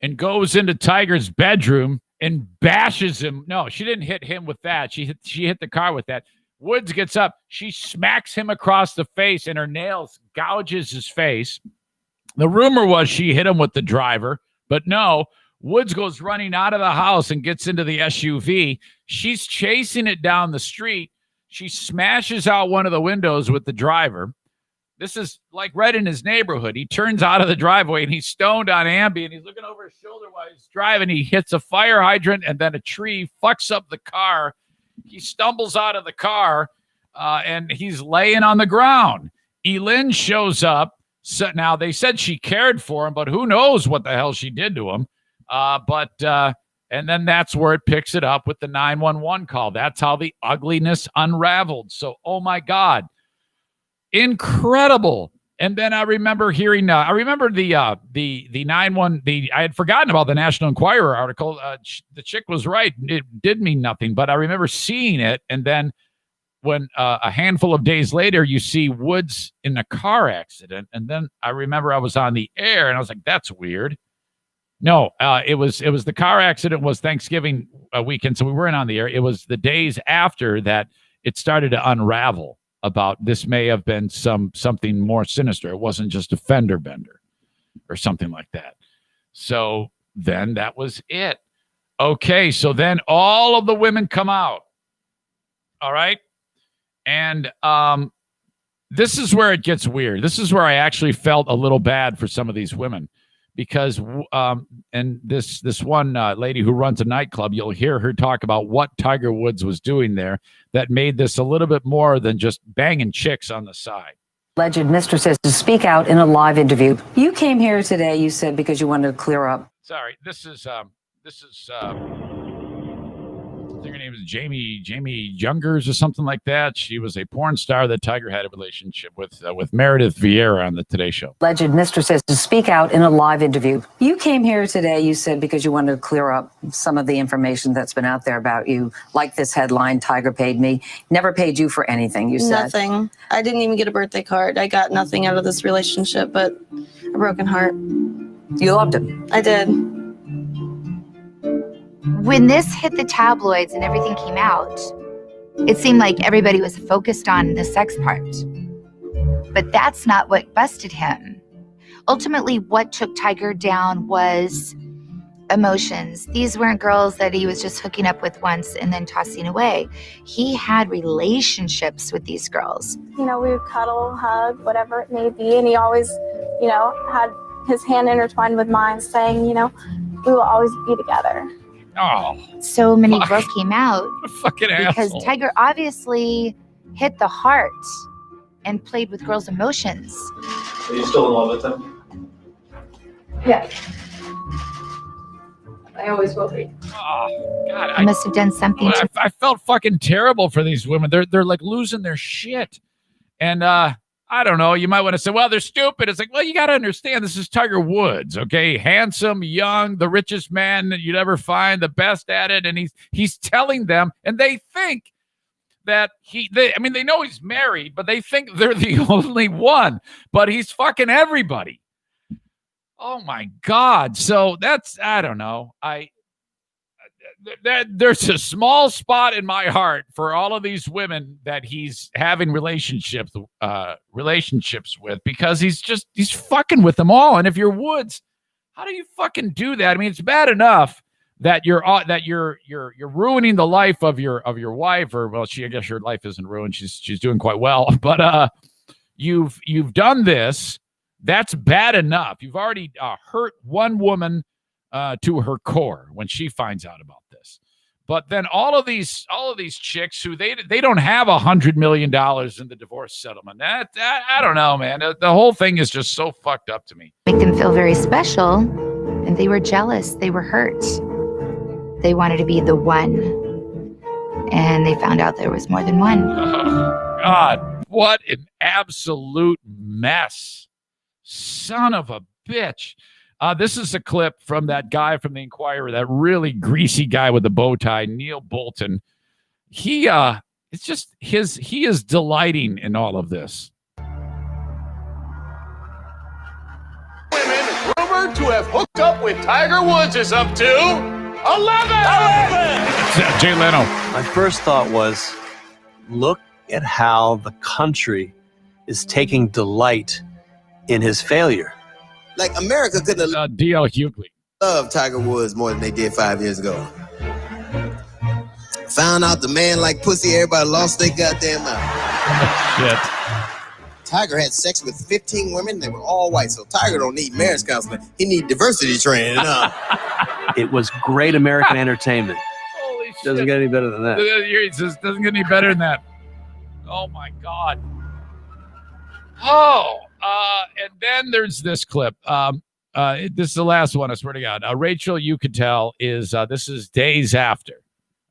and goes into Tiger's bedroom and bashes him. No, she didn't hit him with that. She hit the car with that. Woods gets up. She smacks him across the face, and her nails gouges his face. The rumor was she hit him with the driver, but no. Woods goes running out of the house and gets into the SUV. She's chasing it down the street. She smashes out one of the windows with the driver. This is like right in his neighborhood. He turns out of the driveway and he's stoned on Ambien. He's looking over his shoulder while he's driving. He hits a fire hydrant and then a tree, fucks up the car. He stumbles out of the car and he's laying on the ground. Elin shows up. So now they said she cared for him, but who knows what the hell she did to him. And then that's where it picks it up with the 911 call. That's how the ugliness unraveled. So, oh my God. Incredible. And then I remember hearing, I had forgotten about the National Enquirer article. The chick was right. It did mean nothing, but I remember seeing it. And then when a handful of days later, you see Woods in a car accident. And then I remember I was on the air and I was like, that's weird. No, it was the car accident was Thanksgiving weekend. So we weren't on the air. It was the days after that it started to unravel about this may have been something more sinister. It wasn't just a fender bender. or something like that. So then that was it. Okay, so then all of the women come out. All right. And this is where it gets weird. This is where I actually felt a little bad for some of these women because and this one lady who runs a nightclub, you'll hear her talk about what Tiger Woods was doing there that made this a little bit more than just banging chicks on the side. Alleged mistresses to speak out in a live interview. You came here today, you said, because you wanted to clear up. Sorry, this is I think her name is Jamie Youngers or something like that. She was a porn star that Tiger had a relationship with Meredith Vieira on the Today Show. Alleged mistresses to speak out in a live interview. You came here today, you said, because you wanted to clear up some of the information that's been out there about you, like this headline, Tiger paid me. Never paid you for anything, you said. Nothing. I didn't even get a birthday card. I got nothing out of this relationship but a broken heart. You loved him. I did. When this hit the tabloids and everything came out, it seemed like everybody was focused on the sex part. But that's not what busted him. Ultimately, what took Tiger down was emotions. These weren't girls that he was just hooking up with once and then tossing away. He had relationships with these girls. You know, we would cuddle, hug, whatever it may be. And he always, you know, had his hand intertwined with mine saying, you know, we will always be together. Oh, so many girls came out fucking because asshole. Tiger obviously hit the heart and played with girls' emotions. Are you still in love with him? Yeah. I always will be. Oh, God. I must have done something. I felt fucking terrible for these women. They're like losing their shit. And I don't know. You might want to say, well, they're stupid. It's like, well, you got to understand this is Tiger Woods, okay? Handsome, young, the richest man that you'd ever find, the best at it. And he's telling them, and they think that they know he's married, but they think they're the only one. But he's fucking everybody. Oh, my God. So that's, I don't know. There's a small spot in my heart for all of these women that he's having relationships with because he's fucking with them all. And if you're Woods, how do you fucking do that? I mean, it's bad enough that you're ruining the life of your wife, or well, I guess your life isn't ruined. She's doing quite well, but you've done this. That's bad enough. You've already hurt one woman to her core when she finds out about this. But then all of these chicks who they don't have $100 million in the divorce settlement. That I don't know, man. The whole thing is just so fucked up to me. Make them feel very special, and they were jealous. They were hurt. They wanted to be the one, and they found out there was more than one. Oh, God, what an absolute mess. Son of a bitch. This is a clip from that guy from the Inquirer, that really greasy guy with the bow tie, Neil Bolton. He is delighting in all of this. Women rumored to have hooked up with Tiger Woods is up to 11! Jay Leno. My first thought was, look at how the country is taking delight in his failure. Like, America couldn't have D.L. Hughley loved Tiger Woods more than they did 5 years ago. Found out the man like pussy, everybody lost their goddamn mind. Shit. Tiger had sex with 15 women. They were all white, so Tiger don't need marriage counseling. He need diversity training. It was great American entertainment. Holy shit. Doesn't get any better than that. It just doesn't get any better than that. Oh, my God. Oh, and then there's this clip. This is the last one, I swear to God. Rachel, you could tell, this is days after,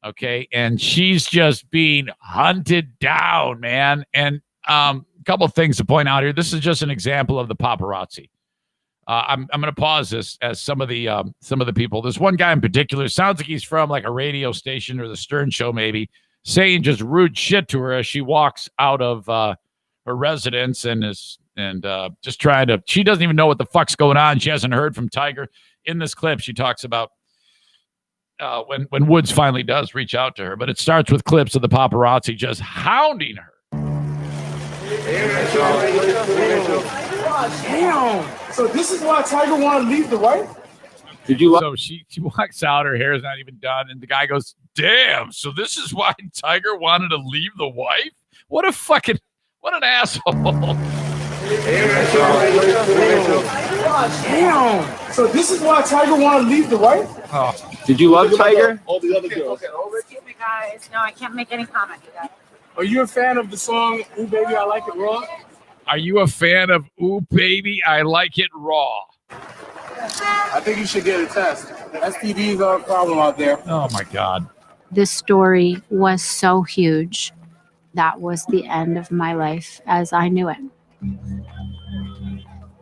okay? And she's just being hunted down, man. And a couple of things to point out here. This is just an example of the paparazzi. I'm going to pause this as some of the people. There's one guy in particular, sounds like he's from like a radio station or the Stern Show maybe, saying just rude shit to her as she walks out of her residence and just trying to, she doesn't even know what the fuck's going on. She hasn't heard from Tiger. In this clip, she talks about when Woods finally does reach out to her, but it starts with clips of the paparazzi just hounding her. Hey, Rachel. Damn. So this is why Tiger wanted to leave the wife? So she walks out, her hair is not even done, and the guy goes, damn, so this is why Tiger wanted to leave the wife? What an asshole. Damn. So this is why Tiger wanted to leave the wife? Oh. Did you love Tiger? All the other girls. Excuse me, guys. No, I can't make any comment. Are you a fan of the song Ooh Baby, I Like It Raw? Are you a fan of Ooh Baby, I Like It Raw? I think you should get a test. STDs are a problem out there. Oh, my God. This story was so huge. That was the end of my life as I knew it.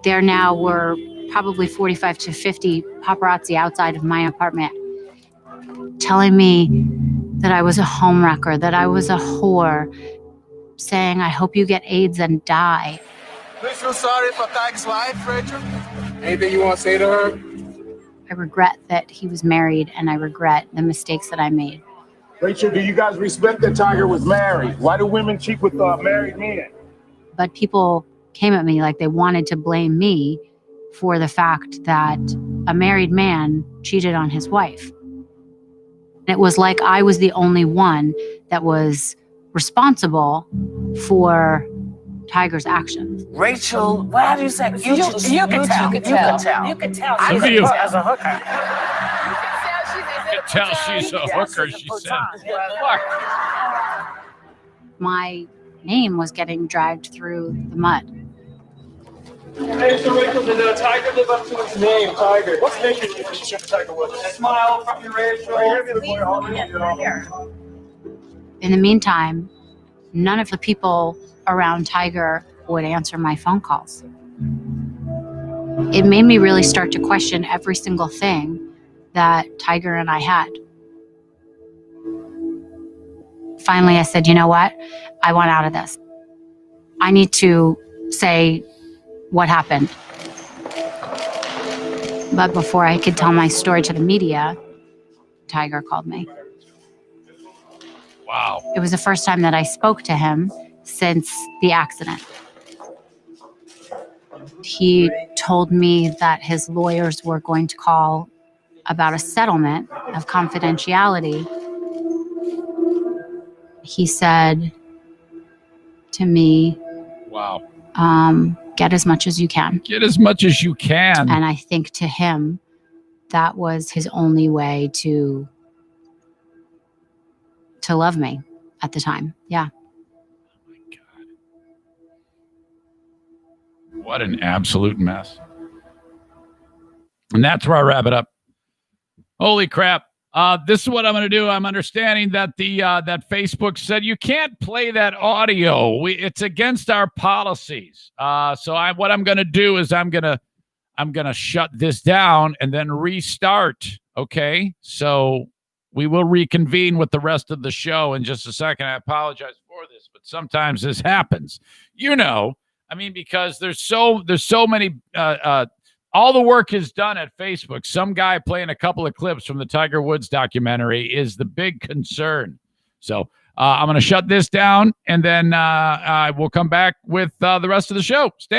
There now were probably 45 to 50 paparazzi outside of my apartment telling me that I was a homewrecker, that I was a whore, saying, I hope you get AIDS and die. Rachel, sorry for Tiger's life, Rachel. Anything you want to say to her? I regret that he was married, and I regret the mistakes that I made. Rachel, do you guys respect that Tiger was married? Why do women cheat with married men? But people came at me like they wanted to blame me for the fact that a married man cheated on his wife. It was like I was the only one that was responsible for Tiger's actions. Rachel, why have you said you can tell? You can tell. You can tell. She's as a hooker. You can tell she's a hooker, she said. My name was getting dragged through the mud. Hey, so Rachel, did Tiger live up to his name, Tiger? What's the name of your relationship with Tiger Woods? Smile from your Rachel. In the meantime, none of the people around Tiger would answer my phone calls. It made me really start to question every single thing that Tiger and I had. Finally, I said, you know what? I want out of this. I need to say what happened. But before I could tell my story to the media, Tiger called me. Wow. It was the first time that I spoke to him since the accident. He told me that his lawyers were going to call about a settlement of confidentiality. He said to me, wow. Get as much as you can. Get as much as you can. And I think to him, that was his only way to love me at the time. Yeah. What an absolute mess. And that's where I wrap it up. Holy crap. This is what I'm going to do. I'm understanding that that Facebook said you can't play that audio. It's against our policies. So what I'm going to do is I'm going to shut this down and then restart. Okay. So we will reconvene with the rest of the show in just a second. I apologize for this, but sometimes this happens, because there's so many, all the work is done at Facebook. Some guy playing a couple of clips from the Tiger Woods documentary is the big concern. So I'm going to shut this down, and then we'll come back with the rest of the show. Stand